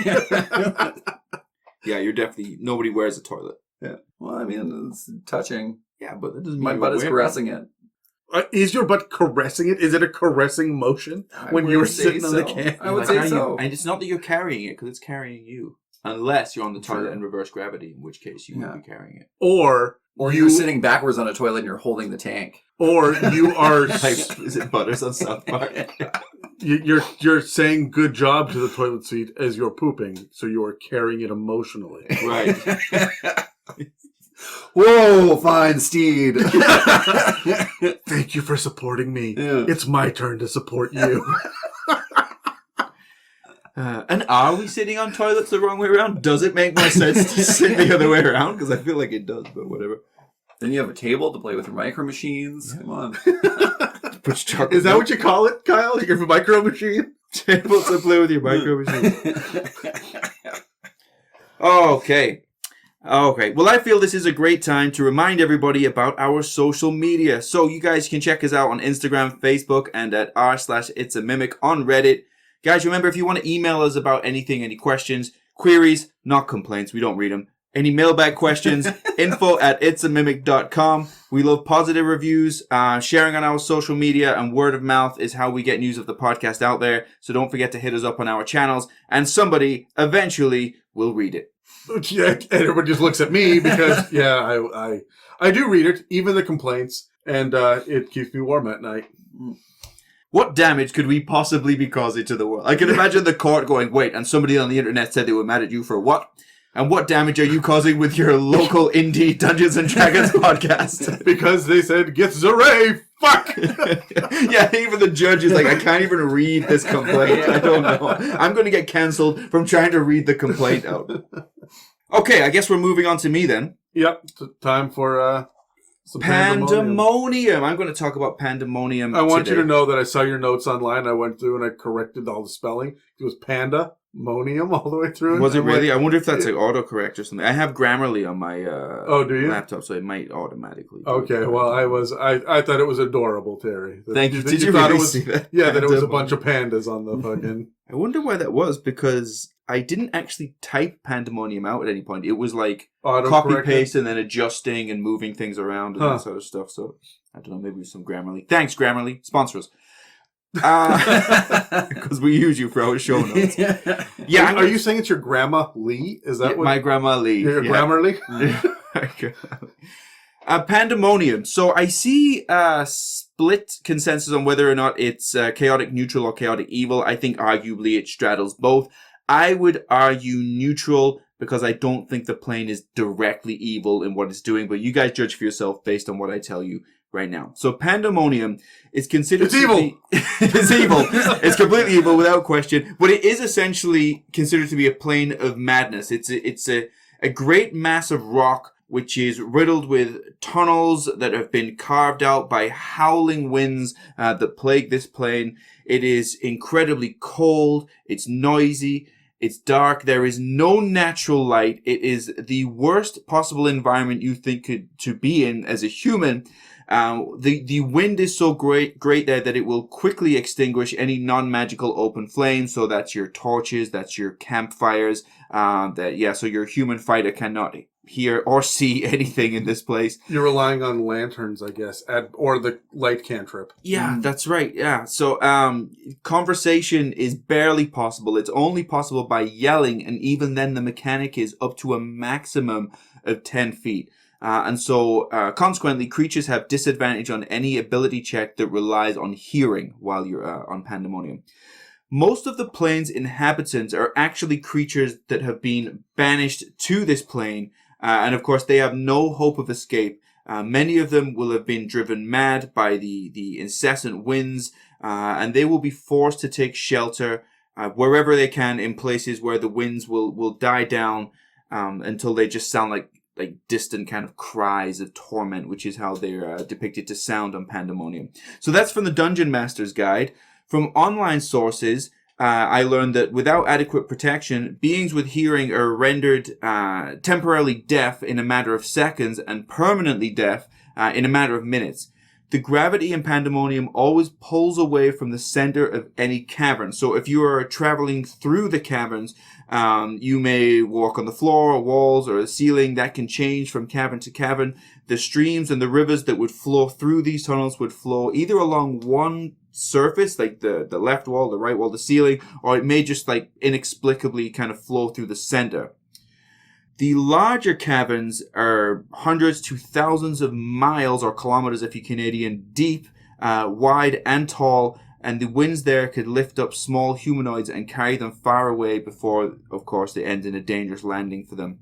Yeah, you're definitely... Nobody wears a toilet. Yeah. Well, I mean, it's touching. Yeah, but that doesn't mean My you're butt is wearing caressing it. Is your butt caressing it? Is it a caressing motion when would you were say sitting on the so. can? I would Like, say how you- so. And it's not that you're carrying it, because it's carrying you. Unless you're on the toilet True. in reverse gravity, in which case you Yeah. would be carrying it. Or You're sitting backwards on a toilet and you're holding the tank. Or you are Like, is it Butters on South Park? you're saying good job to the toilet seat as you're pooping, so you are carrying it emotionally. Right. Whoa, fine steed. Thank you for supporting me. Yeah. It's my turn to support you. And are we sitting on toilets the wrong way around? Does it make more sense to sit the other way around? Because I feel like it does, but whatever. Then you have a table to play with your micro machines. Come on. Put chocolate Is that what you call it, Kyle? Your micro machine? table to play with your micro machine? Okay. Well, I feel this is a great time to remind everybody about our social media. So you guys can check us out on Instagram, Facebook, and at r/it'samimic on Reddit. Guys, remember, if you want to email us about anything, any questions, queries, not complaints, we don't read them, Any mailbag questions, info@itsamimic.com. We love positive reviews, sharing on our social media, and word of mouth is how we get news of the podcast out there. So don't forget to hit us up on our channels, and somebody eventually will read it. Yeah, and everybody just looks at me because, I do read it, even the complaints, and it keeps me warm at night. What damage could we possibly be causing to the world? I can imagine the court going, wait, and somebody on the internet said they were mad at you for what? And what damage are you causing with your local indie Dungeons and Dragons podcast? Because they said, get Zaray, fuck! Yeah, even the judge is like, I can't even read this complaint. I don't know. I'm going to get cancelled from trying to read the complaint out. Okay, I guess we're moving on to me then. Yep, time for some Pandemonium. I'm going to talk about Pandemonium I want today. you to know that I saw your notes online. I went through and I corrected all the spelling. It was Pandemonium all the way through. Was it really? I wonder if that's like autocorrect or something. I have Grammarly on my do you? laptop, so it might automatically. Okay, well, I thought it was adorable, Terry. Thank you. Did you thought really it was, see that? Yeah, that it was a bunch of pandas on the fucking... I wonder why that was, because I didn't actually type Pandemonium out at any point. It was like copy paste and then adjusting and moving things around and that sort of stuff. So I don't know, maybe some Grammarly. Thanks, Grammarly. Sponsor us. Because we use you for our show notes. Yeah, are you saying it's your grandma Lee? Is that what my grandma Lee? Your Grammarly? Pandemonium. So I see split consensus on whether or not it's chaotic neutral or chaotic evil. I think arguably it straddles both. I would argue neutral because I don't think the plane is directly evil in what it's doing, but you guys judge for yourself based on what I tell you right now. So Pandemonium is considered evil. It's evil. It's completely evil without question, but it is essentially considered to be a plane of madness. It's a great mass of rock which is riddled with tunnels that have been carved out by howling winds that plague this plane. It is incredibly cold. It's noisy. It's dark. There is no natural light. It is the worst possible environment you think to be in as a human. The wind is so great there that it will quickly extinguish any non-magical open flame. So that's your torches, that's your campfires. So your human fighter cannot hear or see anything in this place. You're relying on lanterns, I guess, or the light cantrip. Yeah, that's right. Yeah. So conversation is barely possible. It's only possible by yelling, and even then the mechanic is up to a maximum of 10 feet. Consequently, creatures have disadvantage on any ability check that relies on hearing while you're on Pandemonium. Most of the plane's inhabitants are actually creatures that have been banished to this plane, and of course they have no hope of escape. Many of them will have been driven mad by the incessant winds, and they will be forced to take shelter wherever they can in places where the winds will die down until they just sound like distant kind of cries of torment, which is how they're depicted to sound on Pandemonium. So that's from the Dungeon Master's Guide. From online sources, I learned that without adequate protection, beings with hearing are rendered temporarily deaf in a matter of seconds and permanently deaf in a matter of minutes. The gravity in Pandemonium always pulls away from the center of any cavern. So if you are traveling through the caverns, you may walk on the floor or walls or the ceiling. That can change from cavern to cavern. The streams and the rivers that would flow through these tunnels would flow either along one surface, like the left wall, the right wall, the ceiling, or it may just inexplicably kind of flow through the center. The larger caverns are hundreds to thousands of miles or kilometers if you're Canadian deep, wide and tall, and the winds there could lift up small humanoids and carry them far away before, of course, they end in a dangerous landing for them.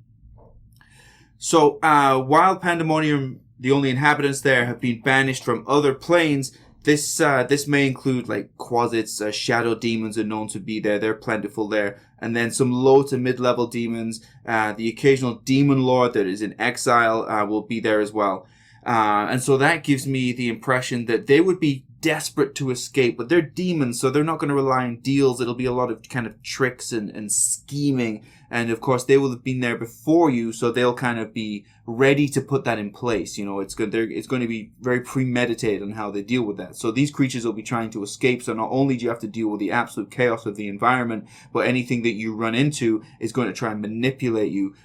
So while Pandemonium, the only inhabitants there, have been banished from other planes, this may include quasits, shadow demons are known to be there. They're plentiful there. And then some low to mid-level demons. The occasional demon lord that is in exile will be there as well. And so that gives me the impression that they would be desperate to escape, but they're demons, so they're not going to rely on deals. It'll be a lot of kind of tricks and scheming, and of course they will have been there before you, so they'll kind of be ready to put that in place. You know, it's going to be very premeditated on how they deal with that. So these creatures will be trying to escape, so not only do you have to deal with the absolute chaos of the environment, but anything that you run into is going to try and manipulate you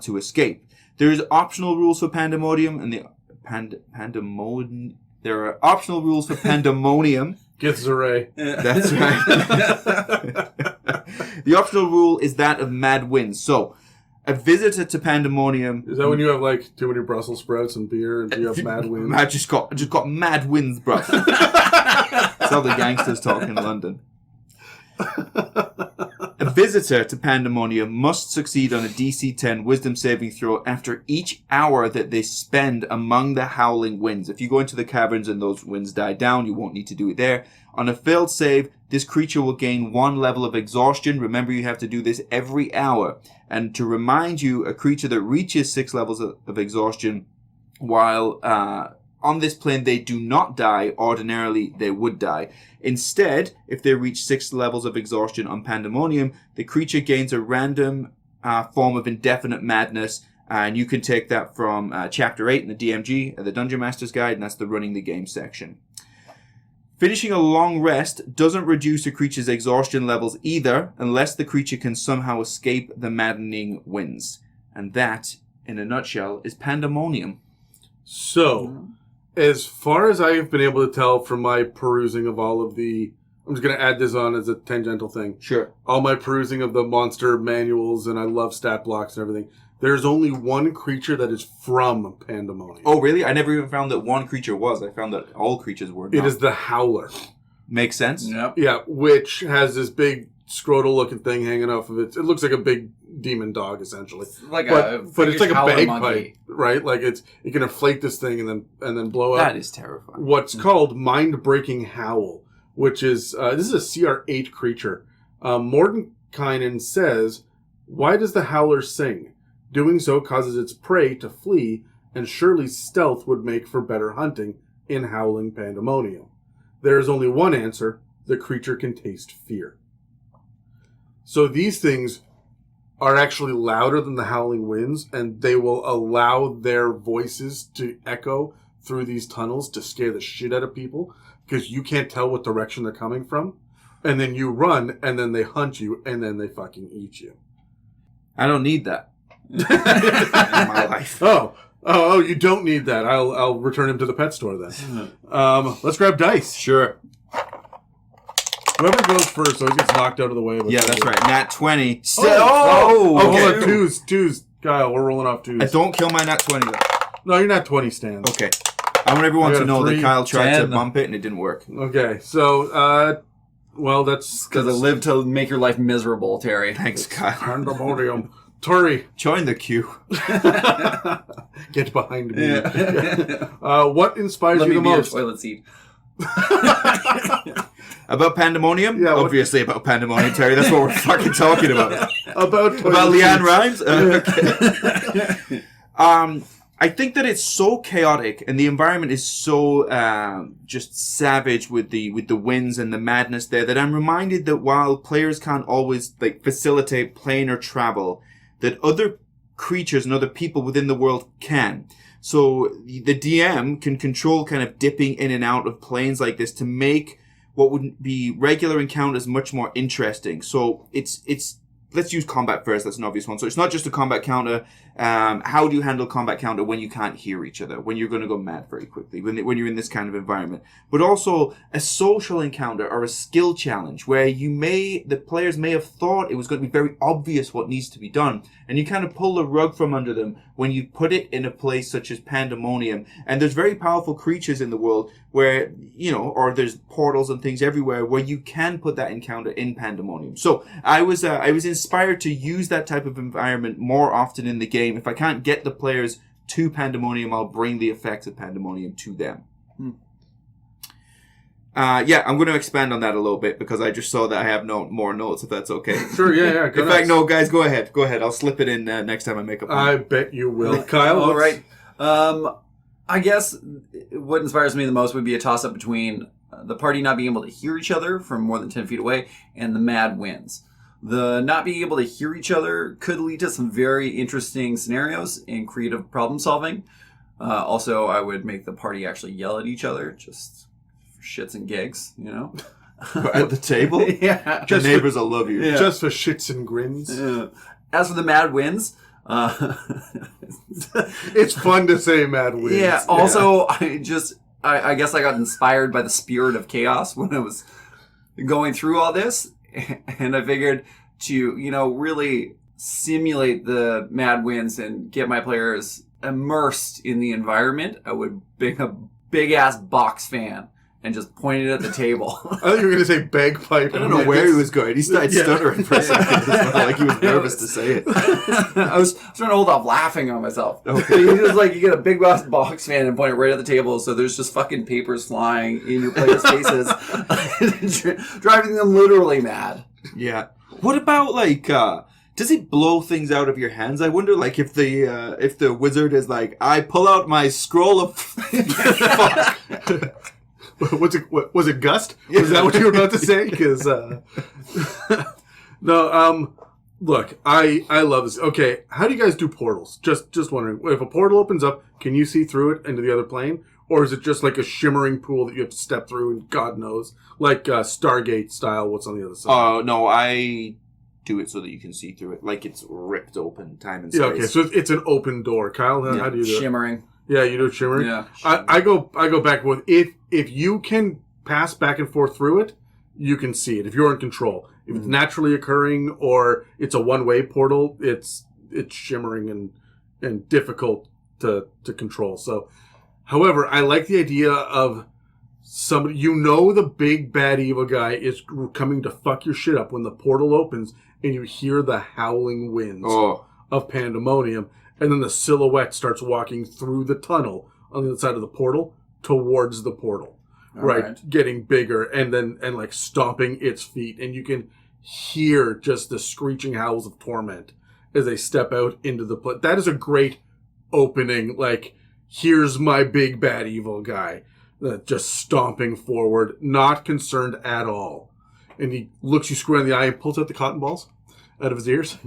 to escape. There's optional rules for Pandemonium, and the Pandemonium. There are optional rules for Pandemonium. Githzeray. That's right. The optional rule is that of mad winds. So, a visitor to Pandemonium. Is that when you have like too many Brussels sprouts and beer, and you have mad winds? I just got mad winds, bro. That's how the gangsters talk in London. A visitor to Pandemonium must succeed on a DC 10 wisdom saving throw after each hour that they spend among the howling winds. If you go into the caverns and those winds die down, you won't need to do it there. On a failed save, this creature will gain 1 level of exhaustion. Remember, you have to do this every hour. And to remind you, a creature that reaches 6 levels of exhaustion, while on this plane they do not die, ordinarily they would die. Instead, if they reach 6 levels of exhaustion on Pandemonium, the creature gains a random form of indefinite madness, and you can take that from Chapter 8 in the DMG, the Dungeon Master's Guide, and that's the running the game section. Finishing a long rest doesn't reduce a creature's exhaustion levels either, unless the creature can somehow escape the maddening winds. And that, in a nutshell, is Pandemonium. So, as far as I have been able to tell from my perusing of all of the... I'm just going to add this on as a tangential thing. Sure. All my perusing of the monster manuals, and I love stat blocks and everything. There's only one creature that is from Pandemonium. Oh, really? I never even found that one creature was. I found that all creatures were not. It is the Howler. Makes sense? Yep. Yeah, which has this big scrotal-looking thing hanging off of it. It looks like a big demon dog, essentially. Like but it's like a howler bagpipe, monkey. right? Like it can inflate this thing and then blow up. That is terrifying. What's called Mind-Breaking Howl, which is this is a CR8 creature. Mordenkainen says, "Why does the Howler sing? Doing so causes its prey to flee, and surely stealth would make for better hunting in howling Pandemonium. There is only one answer: the creature can taste fear." So these things are actually louder than the howling winds, and they will allow their voices to echo through these tunnels to scare the shit out of people, because you can't tell what direction they're coming from. And then you run, and then they hunt you, and then they fucking eat you. I don't need that in my life. Oh, you don't need that. I'll return him to the pet store then. Let's grab dice. Sure. Whoever goes first, so he gets knocked out of the way. Yeah, that's right. Nat 20. Hold Okay. on. Twos. Kyle, we're rolling off twos. Don't kill my Nat 20 though. No, you're not 20, Stan. Okay. I want everyone I got to a know 3, that Kyle tried to 10. bump it and it didn't work. Okay, so, well, that's... Because I live to make your life miserable, Terry. Thanks, Kyle. Pandemonium. Turi, Join the queue. get behind me. Yeah. What inspires Let you me the be your most? toilet seat. About Pandemonium? Yeah, what- Obviously about Pandemonium, Terry. That's what we're fucking talking about. About Leanne Rhymes? Rimes? Okay. I think that it's so chaotic and the environment is so just savage with the winds and the madness there that I'm reminded that while players can't always like facilitate planar travel, that other creatures and other people within the world can. So the DM can control kind of dipping in and out of planes like this to make what would be regular encounters much more interesting. So it's let's use combat first. That's an obvious one. So it's not just a combat counter. How do you handle combat counter when you can't hear each other? When you're going to go mad very quickly? When you're in this kind of environment? But also a social encounter or a skill challenge where the players may have thought it was going to be very obvious what needs to be done. And you kind of pull the rug from under them when you put it in a place such as Pandemonium. And there's very powerful creatures in the world where, or there's portals and things everywhere where you can put that encounter in Pandemonium. So I was inspired to use that type of environment more often in the game. If I can't get the players to Pandemonium, I'll bring the effects of Pandemonium to them. I'm going to expand on that a little bit because I just saw that I have more notes, if that's okay. Sure, yeah. In fact, no, guys, go ahead. I'll slip it in next time I make a point. I bet you will. Kyle, All right. I guess what inspires me the most would be a toss-up between the party not being able to hear each other from more than 10 feet away, and the mad winds. The not being able to hear each other could lead to some very interesting scenarios in creative problem solving. Also, I would make the party actually yell at each other, just for shits and gigs, you know? At the table? Yeah. The neighbors will love you. Yeah. Just for shits and grins. As for the mad winds, It's fun to say mad winds. yeah, also, I guess I got inspired by the spirit of chaos when I was going through all this, and I figured to, really simulate the mad winds and get my players immersed in the environment, I would bring a big-ass box fan and just point it at the table. I thought you were going to say bagpipe. I don't know where he was going. He started stuttering for a second as well, like he was nervous to say it. I was trying to hold off laughing on myself. Okay. You just you get a big ass box fan and point it right at the table, so there's just fucking papers flying in your players' faces, driving them literally mad. Yeah. What about does it blow things out of your hands? I wonder if the wizard is I pull out my scroll of fuck. Was it Gust? Was that what you were about to say? Because no. Look, I love this. Okay, how do you guys do portals? Just wondering. If a portal opens up, can you see through it into the other plane, or is it just like a shimmering pool that you have to step through? And God knows, Stargate style. What's on the other side? Oh no, I do it so that you can see through it, like it's ripped open, time and space. Yeah. Okay, so it's an open door. Kyle, how do you do it? Shimmering. Yeah, you do it shimmering. Yeah. I go back with if you can pass back and forth through it, you can see it if you're in control. If it's naturally occurring or it's a one-way portal, it's shimmering and difficult to control. So, however, I like the idea of somebody, the big bad evil guy is coming to fuck your shit up when the portal opens and you hear the howling winds of Pandemonium. And then the silhouette starts walking through the tunnel on the other side of the portal towards the portal. Right. Getting bigger and stomping its feet. And you can hear just the screeching howls of torment as they step out into the pit. That is a great opening. Here's my big bad evil guy. Just stomping forward, not concerned at all. And he looks you square in the eye and pulls out the cotton balls out of his ears.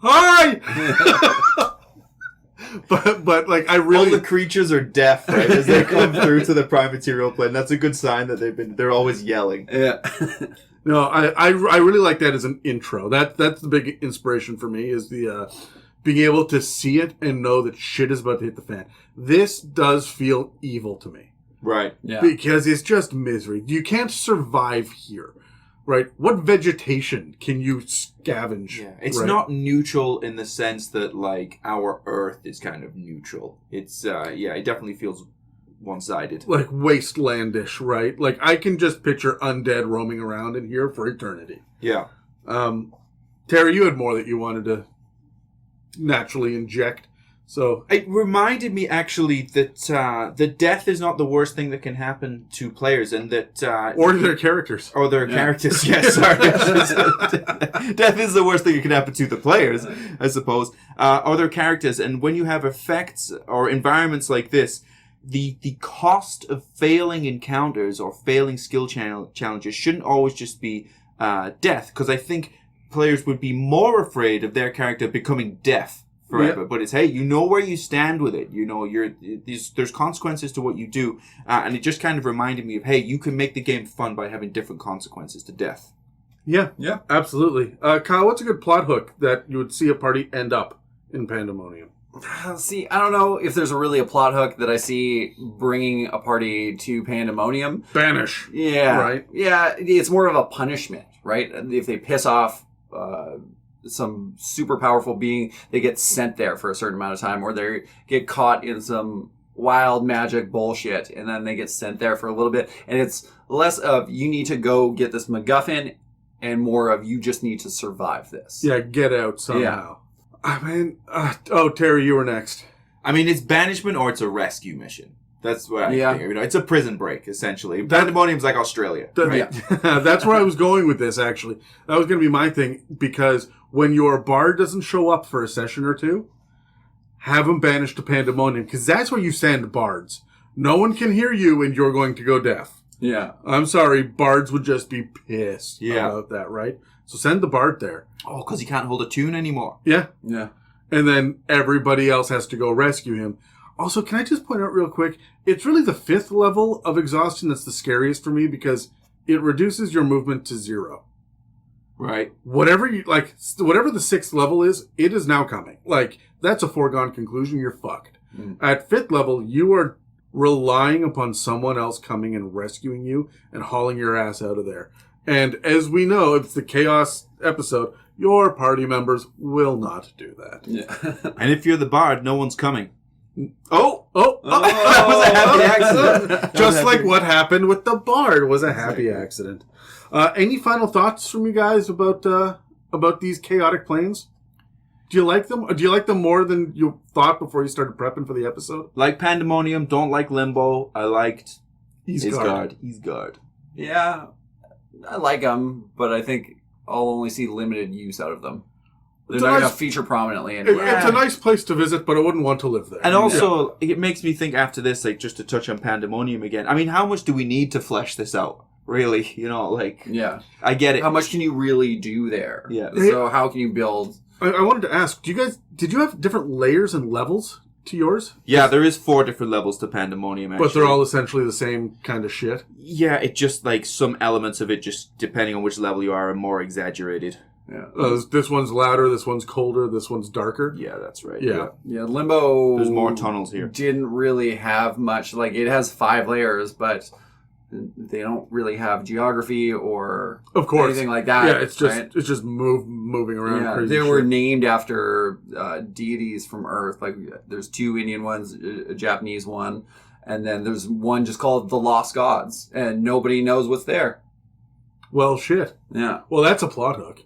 Hi! but I really... All the creatures are deaf, right? As they come through to the prime material plane. That's a good sign that they're always yelling. Yeah. No, I really like that as an intro. That's the big inspiration for me is the being able to see it and know that shit is about to hit the fan. This does feel evil to me. Right. Yeah. Because it's just misery. You can't survive here. Right? What vegetation can you scavenge? Yeah, it's not neutral in the sense that our Earth is kind of neutral. It's it definitely feels one-sided. Wastelandish, right? I can just picture undead roaming around in here for eternity. Yeah. Terry, you had more that you wanted to naturally inject. So it reminded me actually that the death is not the worst thing that can happen to players, and that or to their characters. Or their characters. Yes, sorry. Death is the worst thing that can happen to the players, I suppose, or their characters. And when you have effects or environments like this, the cost of failing encounters or failing skill challenges shouldn't always just be death, because I think players would be more afraid of their character becoming deaf forever. But it's, hey, you know where you stand with it. There's consequences to what you do. And it just kind of reminded me of, hey, you can make the game fun by having different consequences to death. Yeah, absolutely. Kyle, what's a good plot hook that you would see a party end up in Pandemonium? See, I don't know if there's really a plot hook that I see bringing a party to Pandemonium. Banish. Yeah. Right? Yeah, it's more of a punishment, right? If they piss off some super powerful being, they get sent there for a certain amount of time, or they get caught in some wild magic bullshit, and then they get sent there for a little bit. And it's less of you need to go get this MacGuffin, and more of you just need to survive this. Yeah, get out somehow. Yeah. Terry, you were next. It's banishment or it's a rescue mission. That's what I think. It's a prison break, essentially. Pandemonium's like Australia. Right? That's where I was going with this, actually. That was going to be my thing, because when your bard doesn't show up for a session or two, have them banished to Pandemonium, because that's where you send bards. No one can hear you, and you're going to go deaf. Yeah. I'm sorry, bards would just be pissed Yeah. about that, right? So send the bard there. Oh, because he can't hold a tune anymore. Yeah. Yeah. And then everybody else has to go rescue him. Also, can I just point out real quick, it's really the 5th level of exhaustion that's the scariest for me because it reduces your movement to 0. Right. Whatever the 6th level is, it is now coming. Like, that's a foregone conclusion. You're fucked. At 5th level, you are relying upon someone else coming and rescuing you and hauling your ass out of there. And as we know, it's the Chaos episode, your party members will not do that. Yeah. And if you're the bard, no one's coming. Oh! That was a happy accident. Just like what happened with the bard was a happy accident. Any final thoughts from you guys about these chaotic planes? Do you like them? Do you like them more than you thought before you started prepping for the episode? Like Pandemonium, don't like Limbo. I liked Ysgard. Ysgard. Yeah. I like them, but I think I'll only see limited use out of them. They're It's a not going nice- to feature prominently It's anywhere. a nice place to visit, but I wouldn't want to live there. And also, it makes me think after this, like, just to touch on Pandemonium again. I mean, how much do we need to flesh this out? Really? You know, like, Yeah. I get it. How much can you really do there? Yeah. So how can you build? I wanted to ask, did you have different layers and levels to yours? Yeah, there is 4 different levels to Pandemonium, actually. But they're all essentially the same kind of shit. Yeah, it just, like, some elements of it, just depending on which level you are more exaggerated. Yeah. This one's louder, this one's colder, this one's darker. Yeah, that's right. Yeah. Yeah. Limbo. There's more tunnels here. Didn't really have much. Like it has 5 layers, but they don't really have geography or Of course. anything like that. Yeah, it's just right? it's just moving around Yeah, crazy. they were shit. named after deities from Earth. Like there's 2 Indian ones, a Japanese one, and then there's one just called the Lost Gods, and nobody knows what's there. Well, shit. Yeah, Well, that's a plot hook.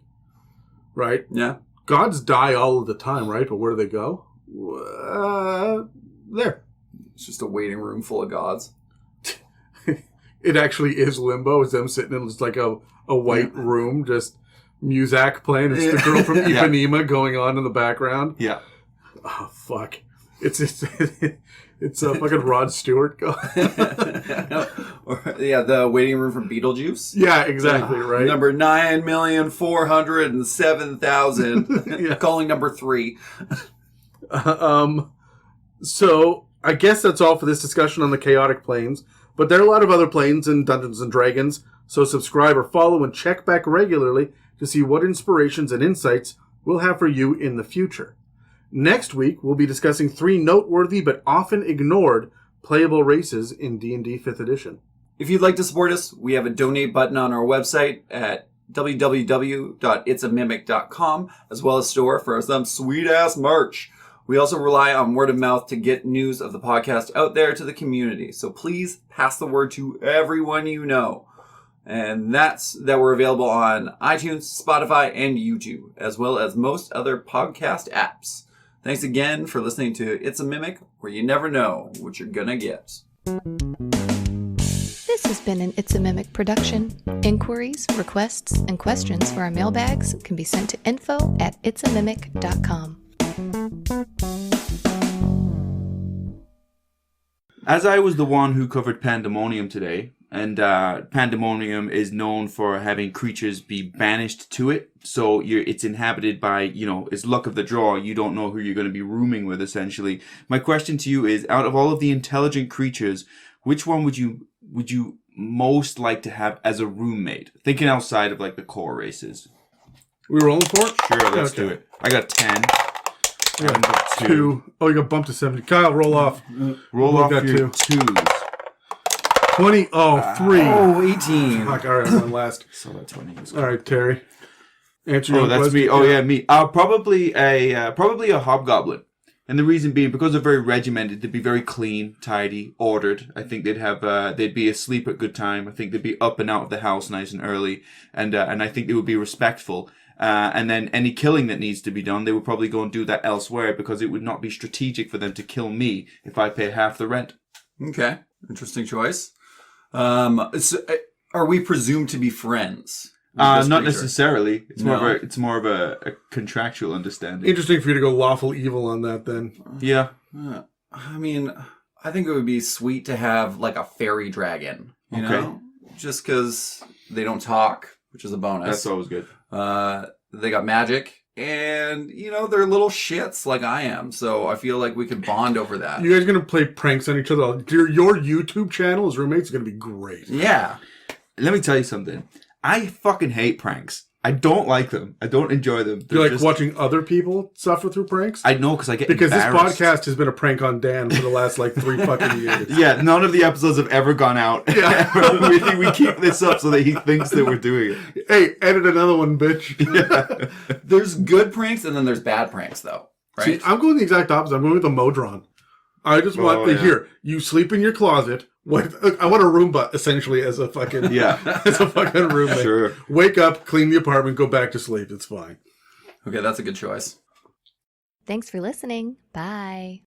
Right? yeah. Gods die all of the time, right? But where do they go? There. It's just a waiting room full of gods. It actually is Limbo. It's them sitting in just like a white room, just Muzak playing. It's the girl from Yeah. Ipanema going on in the background. Yeah. Oh, fuck. It's a fucking Rod Stewart. Or, yeah, the waiting room from Beetlejuice. Yeah, exactly, right? Number 9,407,000. Yeah. Calling number 3. So I guess that's all for this discussion on the chaotic planes. But there are a lot of other planes in Dungeons and Dragons, so subscribe or follow and check back regularly to see what inspirations and insights we'll have for you in the future. Next week, we'll be discussing 3 noteworthy but often ignored playable races in D&D 5th edition. If you'd like to support us, we have a donate button on our website at www.itsamimic.com, as well as store for some sweet-ass merch. We also rely on word of mouth to get news of the podcast out there to the community. So please pass the word to everyone you know. And that's that we're available on iTunes, Spotify, and YouTube, as well as most other podcast apps. Thanks again for listening to It's a Mimic, where you never know what you're gonna get. This has been an It's a Mimic production. Inquiries, requests, and questions for our mailbags can be sent to info@itsamimic.com. As I was the one who covered Pandemonium today, and Pandemonium is known for having creatures be banished to it, so it's inhabited by, it's luck of the draw. You don't know who you're going to be rooming with, essentially. My question to you is, out of all of the intelligent creatures, which one would you most like to have as a roommate? Thinking outside of, like, the core races. We rolling for it? Sure, let's Okay. do it. I got 10. I got 2. Oh, you got bumped to 70. Kyle, roll off. Roll We off got your 2. 2s. 20. Oh, 3. Oh, 18. Fuck, all right, one last. So that 20 is All right, Terry. Answer your Oh, that's question. me. Oh, yeah, me. Probably a hobgoblin, and the reason being because they're very regimented. They'd be very clean, tidy, ordered. I think they'd be asleep at good time. I think they'd be up and out of the house nice and early, and I think they would be respectful. And then any killing that needs to be done, they would probably go and do that elsewhere because it would not be strategic for them to kill me if I pay half the rent. Okay, interesting choice. So, are we presumed to be friends? with this Not creature? necessarily. It's more No. of a contractual understanding. Interesting for you to go lawful evil on that then. Yeah. I mean, I think it would be sweet to have like a fairy dragon, you know? Just because they don't talk, which is a bonus. That's always good. They got magic, and, you know, they're little shits like I am, so I feel like we could bond over that. You guys are going to play pranks on each other. Your YouTube channel as roommates is going to be great. Yeah. Let me tell you something. I fucking hate pranks. I don't like them. I don't enjoy them. Do you like watching other people suffer through pranks? I know, because I get Because this embarrassed. podcast has been a prank on Dan for the last, 3 fucking years. Yeah, none of the episodes have ever gone out. Yeah. we keep this up so that he thinks that we're doing it. Hey, edit another one, bitch. Yeah. There's good pranks, and then there's bad pranks, though. Right? See, I'm going the exact opposite. I'm going with the Modron. I just want here. You sleep in your closet. I want a Roomba essentially as a fucking as a fucking roommate. Sure. Wake up, clean the apartment, go back to sleep. It's fine. Okay, that's a good choice. Thanks for listening. Bye.